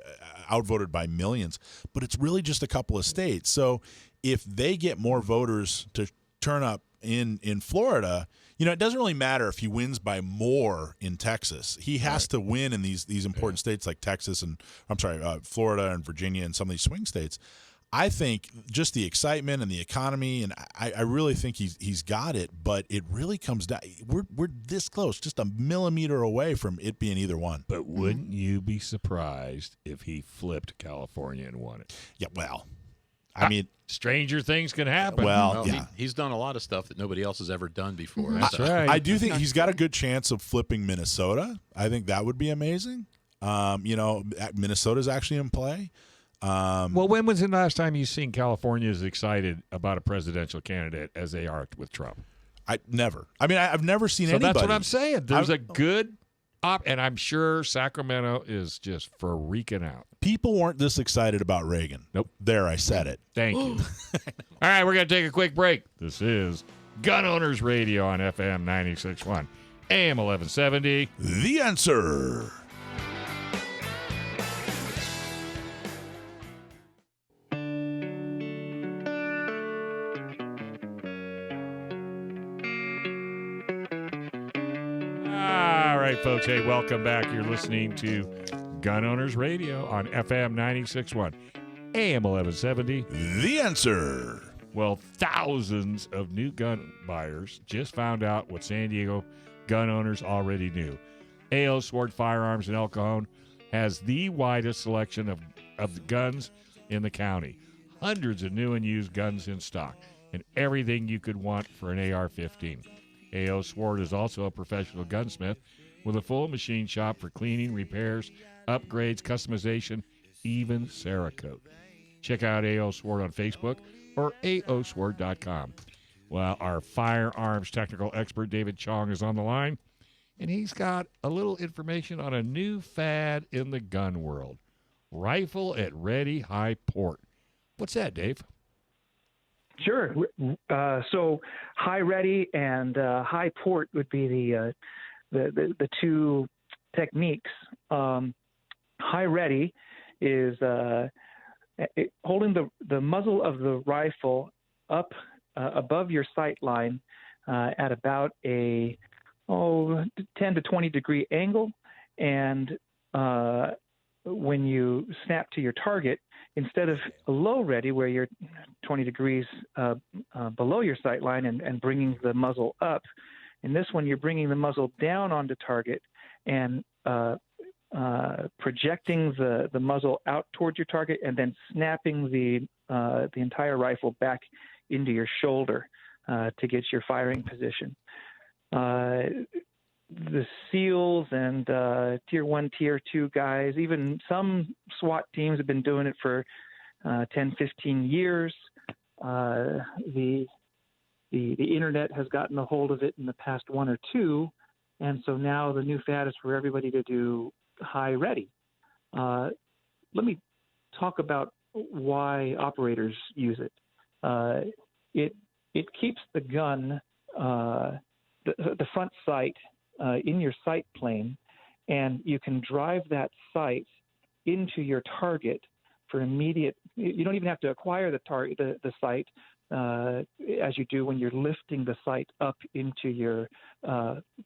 outvoted by millions. But it's really just a couple of states. So if they get more voters to turn up in Florida, it doesn't really matter if he wins by more in Texas. He has to win in these important states like Texas and Florida and Virginia and some of these swing states. I think just the excitement and the economy, and I really think he's got it. But it really comes down. We're this close, just a millimeter away from it being either one. But wouldn't you be surprised if he flipped California and won it? Yeah, well, I mean, stranger things can happen. well, Well, yeah. he's done a lot of stuff that nobody else has ever done before. That's So- right. I do think he's got a good chance of flipping Minnesota. I think that would be amazing. Minnesota's actually in play. Well, when was the last time you seen California as excited about a presidential candidate as they are with Trump? I've never seen So anybody. that's what I'm saying. There's a good and I'm sure Sacramento is just freaking out. People weren't this excited about Reagan. Nope. There, I said it. Thank you. All right, we're going to take a quick break. This is Gun Owners Radio on FM 96.1, AM 1170. The answer. All right, folks. Hey, welcome back. You're listening to Gun Owners Radio on FM 96.1, AM 1170. The answer. Well, thousands of new gun buyers just found out what San Diego gun owners already knew. A.O. Sword Firearms in El Cajon has the widest selection of guns in the county. Hundreds of new and used guns in stock, and everything you could want for an AR-15. A.O. Sword is also a professional gunsmith with a full machine shop for cleaning, repairs, upgrades, customization, even Cerakote. Check out A.O. Sword on Facebook or aosword.com. Well, our firearms technical expert, David Chong, is on the line, and he's got a little information on a new fad in the gun world. Rifle at ready, high port. What's that, Dave? Sure. So high ready and high port would be the two techniques. High ready is holding the muzzle of the rifle up above your sight line at about a 10 to 20 degree angle, and when you snap to your target, instead of low ready where you're 20 degrees below your sight line and bringing the muzzle up, in this one you're bringing the muzzle down onto target and projecting the muzzle out towards your target, and then snapping the entire rifle back into your shoulder to get your firing position. The SEALs and Tier 1, Tier 2 guys, even some SWAT teams have been doing it for 10, 15 years. The internet has gotten a hold of it in the past one or two, and so now the new fad is for everybody to do high ready. Let me talk about why operators use it. It keeps the gun, the front sight, in your sight plane, and you can drive that sight into your target for immediate. You don't even have to acquire the sight as you do when you're lifting the sight up into your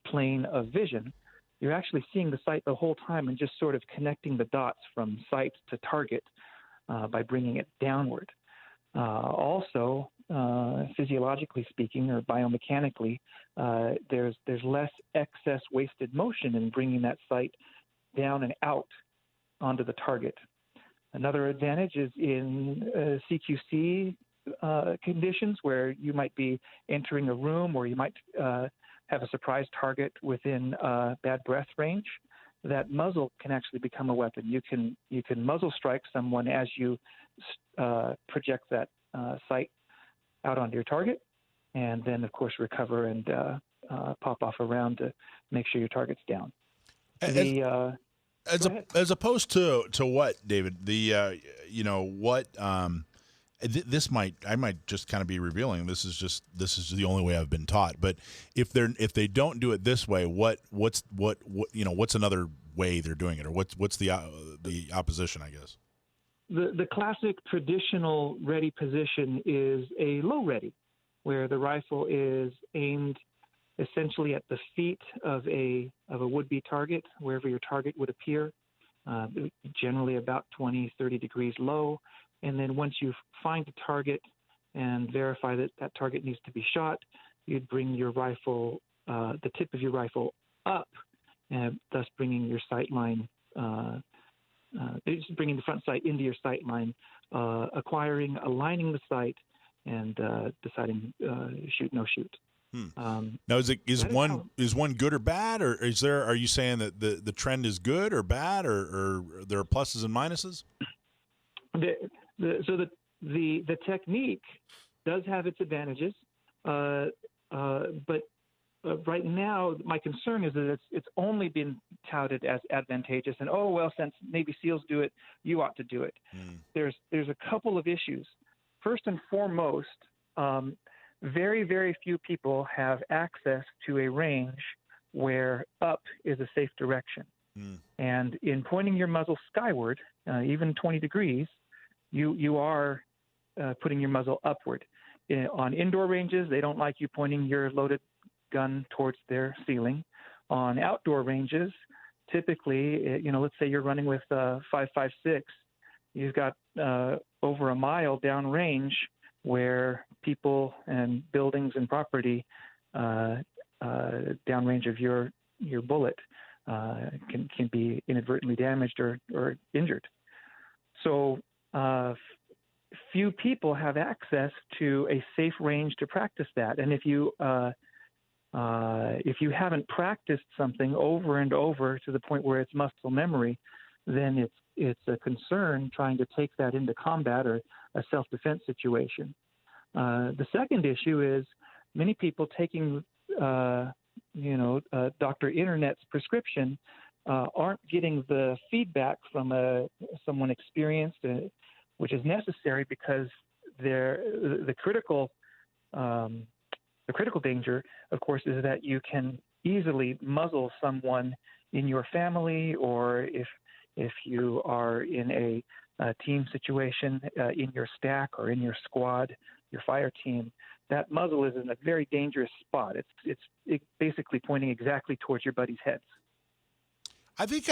plane of vision. You're actually seeing the sight the whole time and just sort of connecting the dots from sight to target by bringing it downward. Also, physiologically speaking, or biomechanically, there's less excess wasted motion in bringing that sight down and out onto the target. Another advantage is in CQC conditions where you might be entering a room or you might have a surprise target within bad breath range. That muzzle can actually become a weapon. You can muzzle strike someone as you project that sight out onto your target, and then of course recover and pop off around to make sure your target's down. As opposed to what, David? I might just kind of be revealing. This is the only way I've been taught. But if they don't do it this way, what's another way they're doing it, or what's the opposition, I guess? The classic traditional ready position is a low ready, where the rifle is aimed essentially at the feet of a would-be target, wherever your target would appear, generally about 20, 30 degrees low. And then once you find a target and verify that that target needs to be shot, you'd bring your rifle, the tip of your rifle up, and thus bringing your sight line, bringing the front sight into your sight line, aligning the sight, and deciding shoot, no shoot. Now, is one good or bad, or are you saying that the trend is good or bad, or there are pluses and minuses? The technique does have its advantages, but right now my concern is that it's only been touted as advantageous, and since Navy SEALs do it, you ought to do it. There's a couple of issues. First and foremost, very, very few people have access to a range where up is a safe direction. And in pointing your muzzle skyward, even 20 degrees, you are putting your muzzle upward. On indoor ranges, they don't like you pointing your loaded gun towards their ceiling. On outdoor ranges, typically, let's say you're running with 5.56, you've got over a mile downrange where people and buildings and property downrange of your bullet can be inadvertently damaged or injured. So few people have access to a safe range to practice that. And if you haven't practiced something over and over to the point where it's muscle memory, then it's a concern trying to take that into combat or a self-defense situation. The second issue is many people taking, Dr. Internet's prescription aren't getting the feedback from someone experienced, which is necessary because the critical danger, of course, is that you can easily muzzle someone in your family, or if you are in a team situation in your stack or in your squad, your fire team. That muzzle is in a very dangerous spot. It's basically pointing exactly towards your buddies' heads. I think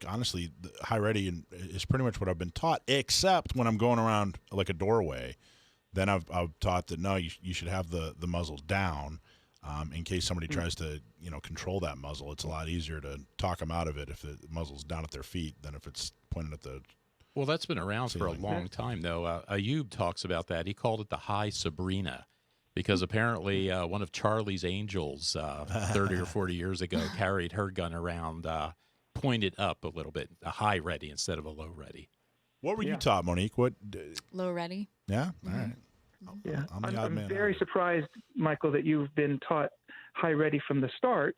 honestly, the high ready is pretty much what I've been taught, except when I'm going around like a doorway. Then I've taught that no, you should have the muzzle down in case somebody tries to control that muzzle. It's a lot easier to talk them out of it if the muzzle's down at their feet than if it's pointed at the. Well, that's been around for a long time, though. Ayub talks about that. He called it the High Sabrina because apparently one of Charlie's Angels 30 or 40 years ago carried her gun around pointed up a little bit, a high ready instead of a low ready. What were you taught, Monique? What? Low ready. Yeah? All right. Yeah, I'm very surprised, Michael, that you've been taught high ready from the start.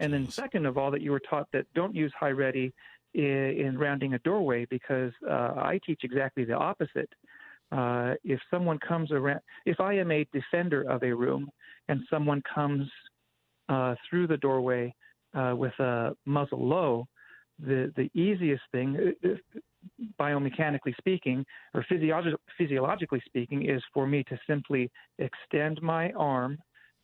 And then second of all, that you were taught that don't use high ready in rounding a doorway, because I teach exactly the opposite. If someone comes around, if I am a defender of a room and someone comes through the doorway with a muzzle low, the easiest thing, biomechanically speaking, or physiologically speaking, is for me to simply extend my arm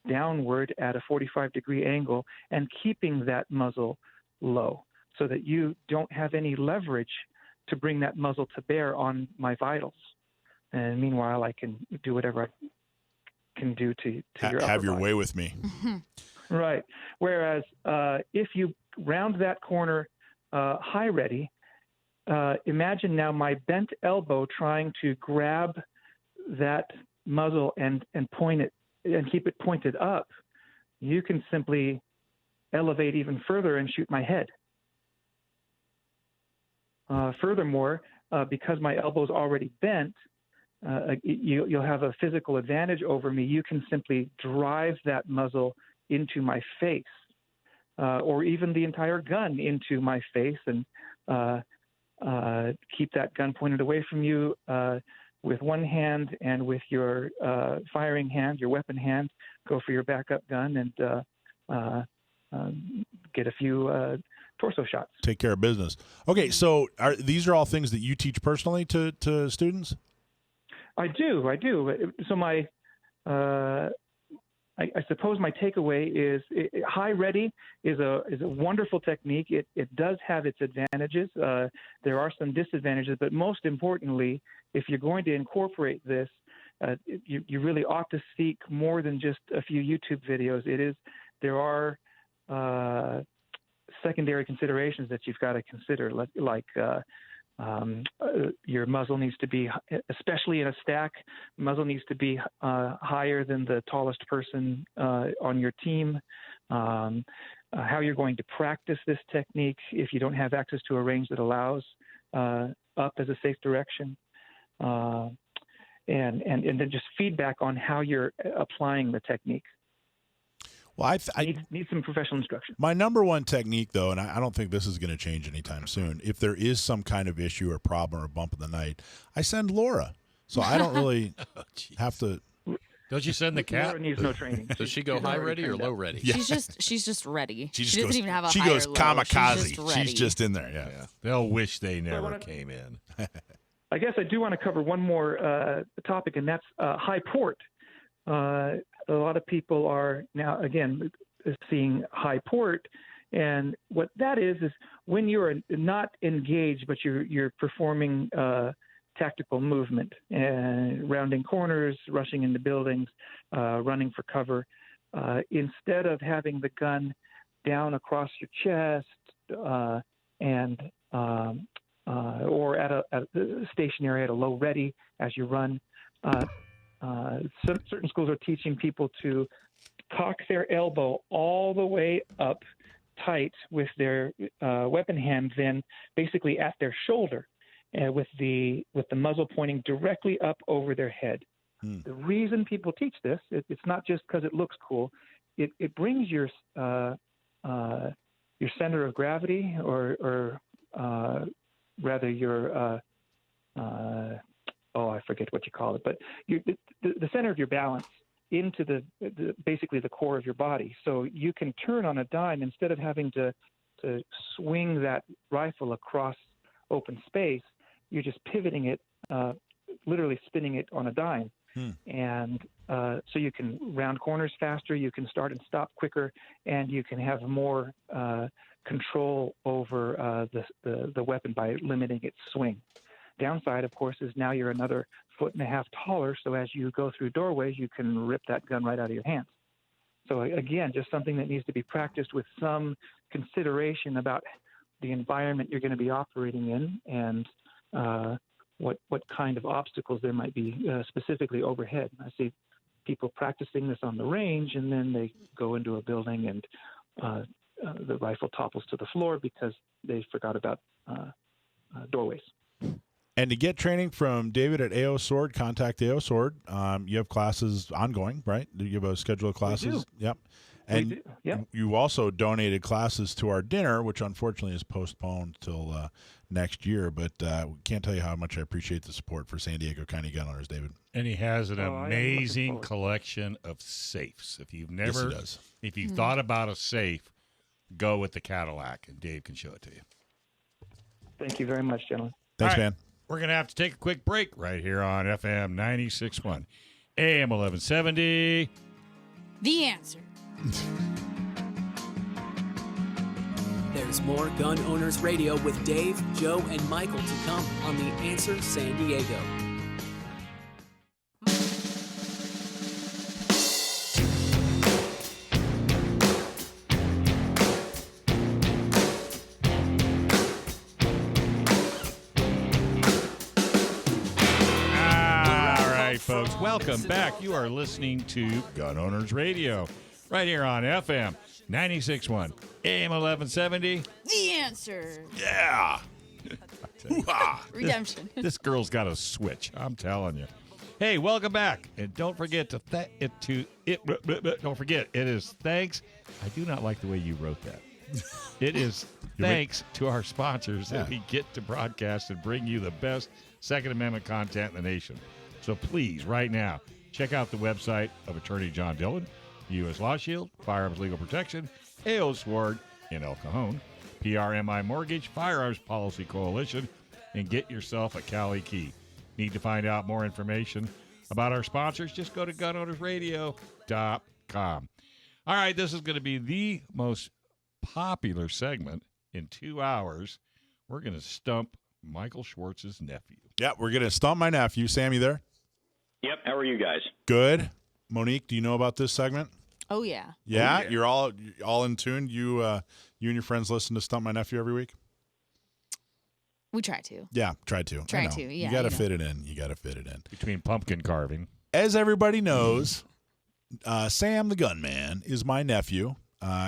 downward at a 45-degree angle and keeping that muzzle low so that you don't have any leverage to bring that muzzle to bear on my vitals. And meanwhile, I can do whatever I can do to your upper have your body. way with me. Right. Whereas if you round that corner high ready, imagine now my bent elbow trying to grab that muzzle and point it and keep it pointed up. You can simply elevate even further and shoot my head. Furthermore, because my elbow's already bent, you'll have a physical advantage over me. You can simply drive that muzzle into my face, or even the entire gun into my face, and keep that gun pointed away from you with one hand, and with your firing hand, your weapon hand, go for your backup gun and get a few torso shots. Take care of business. Okay, so these are all things that you teach personally to students? I do. So my, I suppose my takeaway is high ready is a wonderful technique. It does have its advantages. There are some disadvantages, but most importantly, if you're going to incorporate this, you really ought to seek more than just a few YouTube videos. There are secondary considerations that you've got to consider, like your muzzle needs to be, especially in a stack, muzzle needs to be higher than the tallest person on your team. How you're going to practice this technique if you don't have access to a range that allows up as a safe direction. And then just feedback on how you're applying the technique. Well, I need some professional instruction. My number one technique, though, and I don't think this is going to change anytime soon, if there is some kind of issue or problem or bump in the night, I send Laura. So I don't really have to. Don't you send the cat? Laura needs no training. Does she go high ready or low ready? Yeah. She's just ready. She doesn't even have a she high goes or low. kamikaze. She's just in there. Yeah. They'll wish they never came in. I guess I do want to cover one more topic, and that's high port. A lot of people are now, again, seeing high port, and what that is when you're not engaged, but you're performing tactical movement, rounding corners, rushing into buildings, running for cover. Instead of having the gun down across your chest or at a stationary at a low ready as you run. Certain schools are teaching people to cock their elbow all the way up tight with their weapon hand, then basically at their shoulder, with the muzzle pointing directly up over their head. The reason people teach this, it's not just because it looks cool. It brings your center of gravity, or rather your I forget what you call it, but the center of your balance into basically the core of your body. So you can turn on a dime instead of having to swing that rifle across open space. You're just pivoting it, literally spinning it on a dime. And so you can round corners faster, you can start and stop quicker, and you can have more control over the weapon by limiting its swing. Downside, of course, is now you're another 1.5 feet taller, so as you go through doorways, you can rip that gun right out of your hands. So again, just something that needs to be practiced with some consideration about the environment you're going to be operating in, and what kind of obstacles there might be specifically overhead. I see people practicing this on the range, and then they go into a building and the rifle topples to the floor because they forgot about doorways. And to get training from David at AO Sword, contact AO Sword. You have classes ongoing, right? You have a schedule of classes? We do. Yep. And you also donated classes to our dinner, which unfortunately is postponed till next year. But we can't tell you how much I appreciate the support for San Diego County Gun Owners, David. And he has an amazing collection of safes. If you've never, Yes, he does. if you've thought about a safe, go with the Cadillac, and Dave can show it to you. Thank you very much, gentlemen. Thanks, All right. man. We're going to have to take a quick break right here on FM 96.1, AM 1170. The answer. There's more Gun Owners Radio with Dave, Joe, and Michael to come on The Answer San Diego. Folks, welcome back. You are listening to Gun Owners Radio right here on FM 96.1, AM 1170. The answer. Yeah. Redemption. This girl's got a switch, I'm telling you. Hey, welcome back. And don't forget don't forget, it is thanks. I do not like the way you wrote that. It is thanks to our sponsors that we get to broadcast and bring you the best Second Amendment content in the nation. So please, right now, check out the website of Attorney John Dillon, U.S. Law Shield, Firearms Legal Protection, A.O. Sword in El Cajon, PRMI Mortgage, Firearms Policy Coalition, and get yourself a Cali key. Need to find out more information about our sponsors? Just go to gunownersradio.com. All right, this is going to be the most popular segment in 2 hours. We're going to stump Michael Schwartz's nephew. Yeah, we're going to stump my nephew. Sam, you there? Yep. How are you guys? Good. Monique, do you know about this segment? Oh, yeah. Yeah? You're all in tune? You and your friends listen to Stump My Nephew every week? We try to. Yeah, try to. Try to, yeah. You got to fit it in. Between pumpkin carving. As everybody knows, Sam the Gunman is my nephew.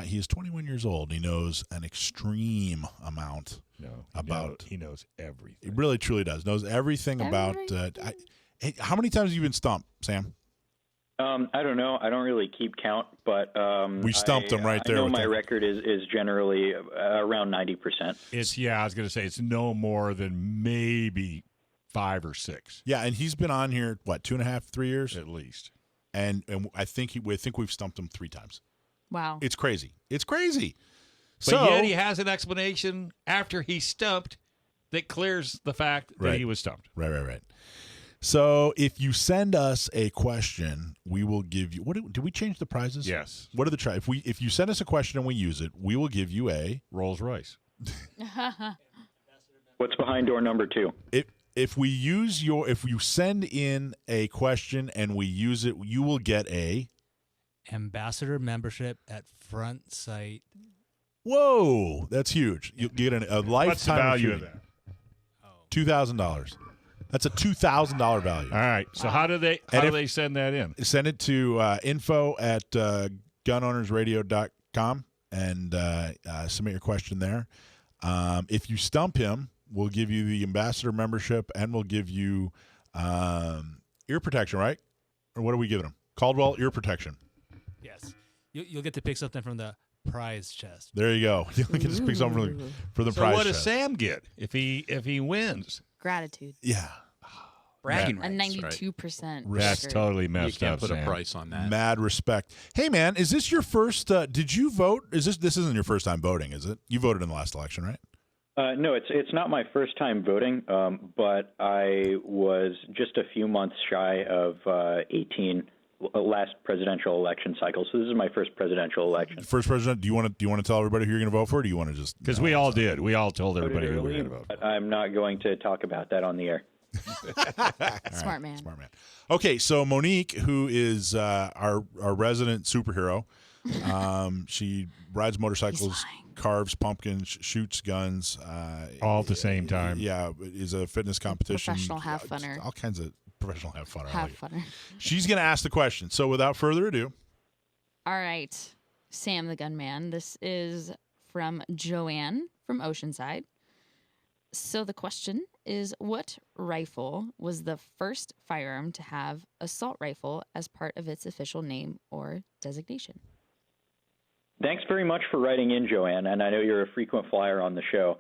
He is 21 years old. He knows an extreme amount he knows everything. He really, truly does. Knows everything about how many times have you been stumped, Sam? I don't know. I don't really keep count, but we stumped him right there. I know my record is generally around 90%. I was going to say it's no more than maybe 5 or 6. Yeah, and he's been on here, 2.5, 3 years? At least. And I think we've stumped him 3 times. Wow. It's crazy. But yet he has an explanation after he's stumped that clears the fact that he was stumped. Right. So if you send us a question, we will give you. Did we change the prizes? Yes. What are the tries? If you send us a question and we use it, we will give you a Rolls Royce. What's behind door number 2? If you send in a question and we use it, you will get a ambassador membership at Front Sight. Whoa, that's huge. You'll get a lifetime. What's the value of that? $2,000. That's a $2,000 value. All right. So how do they send that in? Send it to info@gunownersradio.com and submit your question there. If you stump him, we'll give you the ambassador membership and we'll give you ear protection, right? Or what are we giving him? Caldwell ear protection. Yes. You'll get to pick something from the prize chest. There you go. You'll get to pick something for the prize chest. So what does Sam get if he wins? Gratitude. Yeah. Bragging rights. A 92%. That's totally messed up. You can't put Sam. a price on that. Mad respect. Hey man, is this your first? Did you vote? This isn't your first time voting, is it? You voted in the last election, right? No, it's not my first time voting, but I was just a few months shy of 18 last presidential election cycle. So this is my first presidential election. First president. Do you want to tell everybody who you're going to vote for? Or do you want to just? Because we all did. We all told everybody who we were going to vote for. But I'm not going to talk about that on the air. Smart man. Okay, so Monique, who is our resident superhero, she rides motorcycles, carves pumpkins, shoots guns, all at the same time. Yeah, is a fitness competition. Professional have funner. All kinds of professional have funner. Have funner. She's going to ask the question. So without further ado. All right, Sam the Gunman. This is from Joanne from Oceanside. So the question is, what rifle was the first firearm to have assault rifle as part of its official name or designation? Thanks very much for writing in, Joanne, and I know you're a frequent flyer on the show.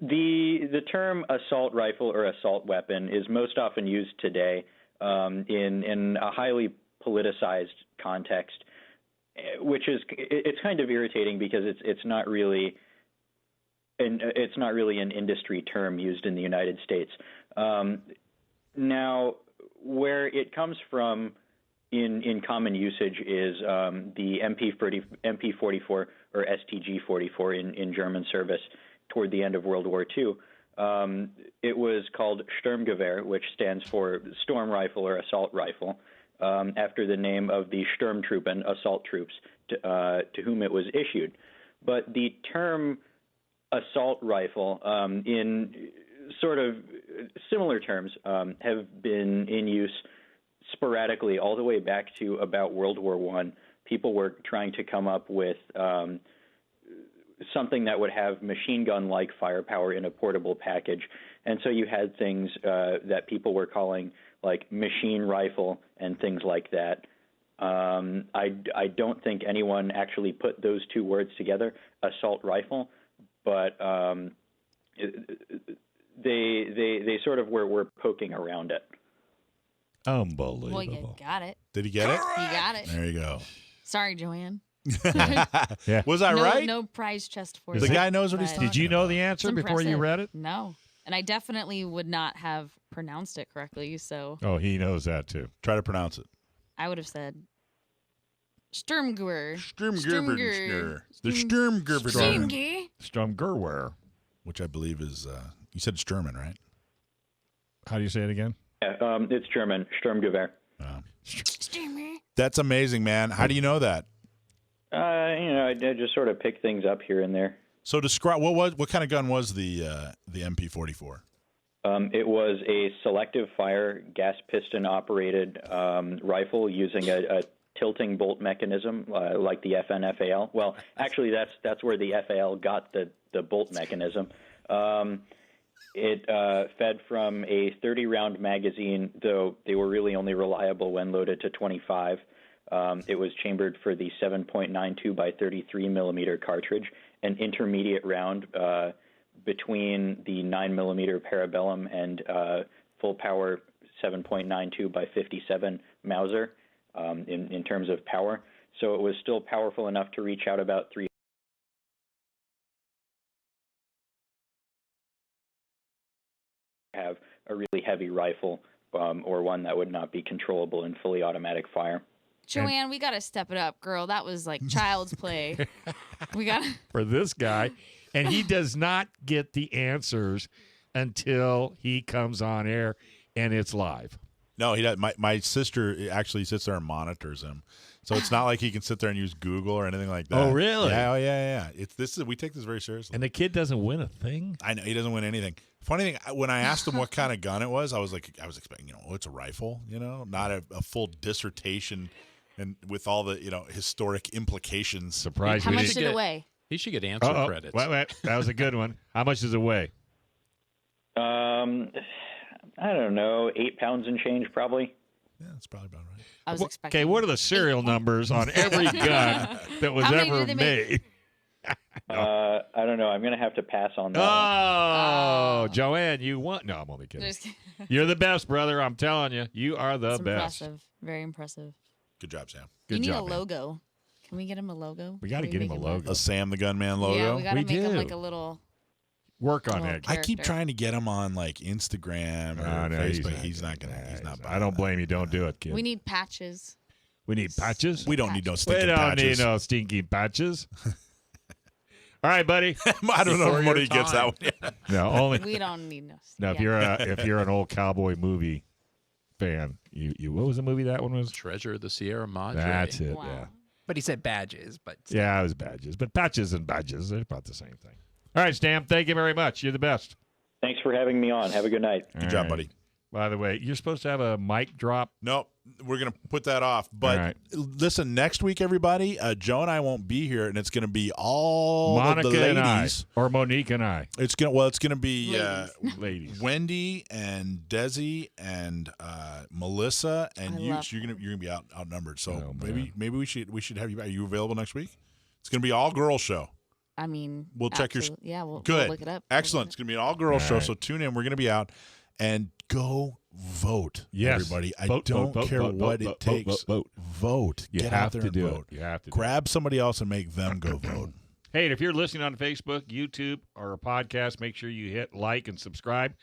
The term assault rifle or assault weapon is most often used today in a highly politicized context. which is it's kind of irritating because it's not really an industry term used in the United States. Now, where it comes from in common usage is the MP44 or STG-44 in German service toward the end of World War II. It was called Sturmgewehr, which stands for storm rifle or assault rifle, after the name of the Sturmtruppen, assault troops, to whom it was issued. But the term assault rifle, in sort of similar terms, have been in use sporadically all the way back to about World War I. People were trying to come up with something that would have machine gun-like firepower in a portable package. And so you had things that people were calling like machine rifle and things like that. I don't think anyone actually put those two words together, assault rifle, but they sort of were poking around it. Unbelievable. Well, you got it. Did he get it? You got it. There you go. Sorry, Joanne. Yeah. Was I right? No prize chest for The you. guy knows what he's but- talking Did you know the It's answer before you impressive. read it? No. And I definitely would not have pronounced it correctly, so Oh, he knows that too. Try to pronounce it. I would have said Sturmgewehr. Sturmgewehr. The Sturmgewehr. Sturmgewehr. Which I believe is, you said it's German, right? How do you say it again? Yeah, it's German, Sturmgewehr. That's amazing, man. How do you know that? I just sort of pick things up here and there. So describe what kind of gun was the MP44? It was a selective fire gas piston operated rifle using a tilting bolt mechanism like the FN-FAL. Well, actually, that's where the FAL got the bolt mechanism. It fed from a 30-round magazine, though they were really only reliable when loaded to 25. It was chambered for the 7.92 by 33 millimeter cartridge, an intermediate round between the 9 millimeter Parabellum and full power 7.92 by 57 Mauser in terms of power. So it was still powerful enough to reach out about 3. Have a really heavy rifle or one that would not be controllable in fully automatic fire. Joanne, we got to step it up, girl. That was like child's play. We got for this guy, and he does not get the answers until he comes on air and it's live. No, he does. My sister actually sits there and monitors him, so it's not like he can sit there and use Google or anything like that. Oh, really? Yeah. We take this very seriously. And the kid doesn't win a thing. I know he doesn't win anything. Funny thing, when I asked him what kind of gun it was, I was expecting, it's a rifle, not a full dissertation, and with all the historic implications. Surprise! How much did it weigh? He should get answer credits. Wait, that was a good one. How much does it weigh? I don't know, 8 pounds and change, probably. Yeah, that's probably about right. I was expecting. Okay, what are the serial numbers on every gun that was How many ever did they make? made? I don't know. I'm going to have to pass on that. Oh, Joanne, you won. No, I'm only kidding. Just kidding. You're the best, brother. I'm telling you. You are the That's best. impressive. Very impressive. Good job, Sam. Good you need job, a man. logo. Can we get him a logo? We got to Can get him make a logo. A Sam the Gunman logo. Yeah, we got to We make him do. like a little. Work on Well, that. I keep character. trying to get him on like Instagram or No, Facebook. He's not gonna. I don't blame you. Don't do it, kid. We need patches. We need patches. We don't need no We stinking don't patches. need no stinky patches. All right, buddy. I don't know Before if your Monique gets that time. one yet. No, only. We don't need no. No, if you're an old cowboy movie fan, you what was the movie that one was? Treasure of the Sierra Madre. That's it. Wow. Yeah. But he said badges. But Yeah, it was badges, but patches and badges, they're about the same thing. All right, Stam, thank you very much. You're the best. Thanks for having me on. Have a good night. Good All job, right. buddy. By the way, you're supposed to have a mic drop. Nope, we're gonna put that off. But All right. listen, next week, everybody, Joe and I won't be here, and it's gonna be all Monica of the and I, ladies. or Monique and I. It's gonna be Ladies. Wendy and Desi and Melissa and I you. love So you're gonna be outnumbered. So Oh, man. maybe we should have you back. Are you available next week? It's gonna be all girl show. I mean, We'll check absolutely. Yeah, we'll Good. look it up. Excellent. It's going to be an all-girl show, right. so tune in. We're going to be out. And go vote. Yes. Everybody. I Vote, don't vote, care vote, what vote, it takes. Vote. You Get have out there to and do vote. it. You have to Grab somebody else and make them go vote. Hey, and if you're listening on Facebook, YouTube, or a podcast, make sure you hit like and subscribe.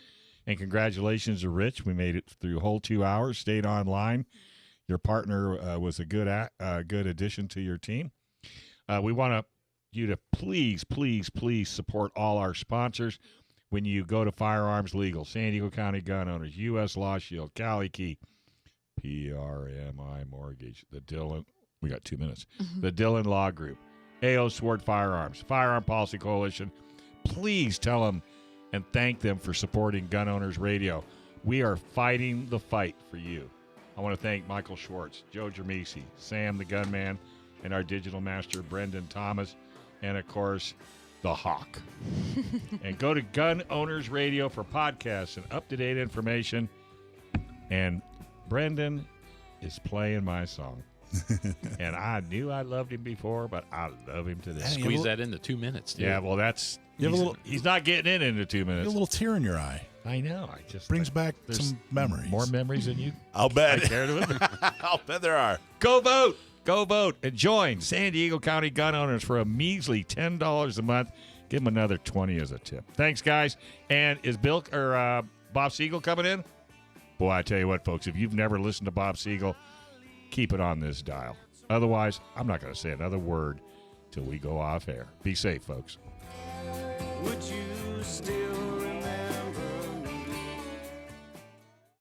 And congratulations to Rich. We made it through a whole 2 hours, stayed online. Your partner was a good addition to your team. We want you to please, please, please support all our sponsors when you go to Firearms Legal, San Diego County Gun Owners, U.S. Law Shield, Cali Key, PRMI Mortgage, the Dillon. We got 2 minutes. The Dillon Law Group, A.O. Sword Firearms, Firearm Policy Coalition. Please tell them and thank them for supporting Gun Owners Radio. We are fighting the fight for you. I want to thank Michael Schwartz, Joe Drammissi, Sam the Gunman, and our digital master, Brendan Thomas, and, of course, the Hawk. And go to Gun Owners Radio for podcasts and up-to-date information. And Brendan is playing my song. And I knew I loved him before, but I love him today. Squeeze that into 2 minutes, dude. Yeah, well, that's he's not getting it into 2 minutes. You have a little tear in your eye. I know. I just brings back some memories. More memories than you. I'll bet. I care to admit. I'll bet there are. Go vote. Go vote and join San Diego County Gun Owners for a measly $10 a month. Give them another $20 as a tip. Thanks, guys. And is Bob Siegel coming in? Boy, I tell you what, folks, if you've never listened to Bob Siegel, keep it on this dial. Otherwise, I'm not going to say another word till we go off air. Be safe, folks. Would you still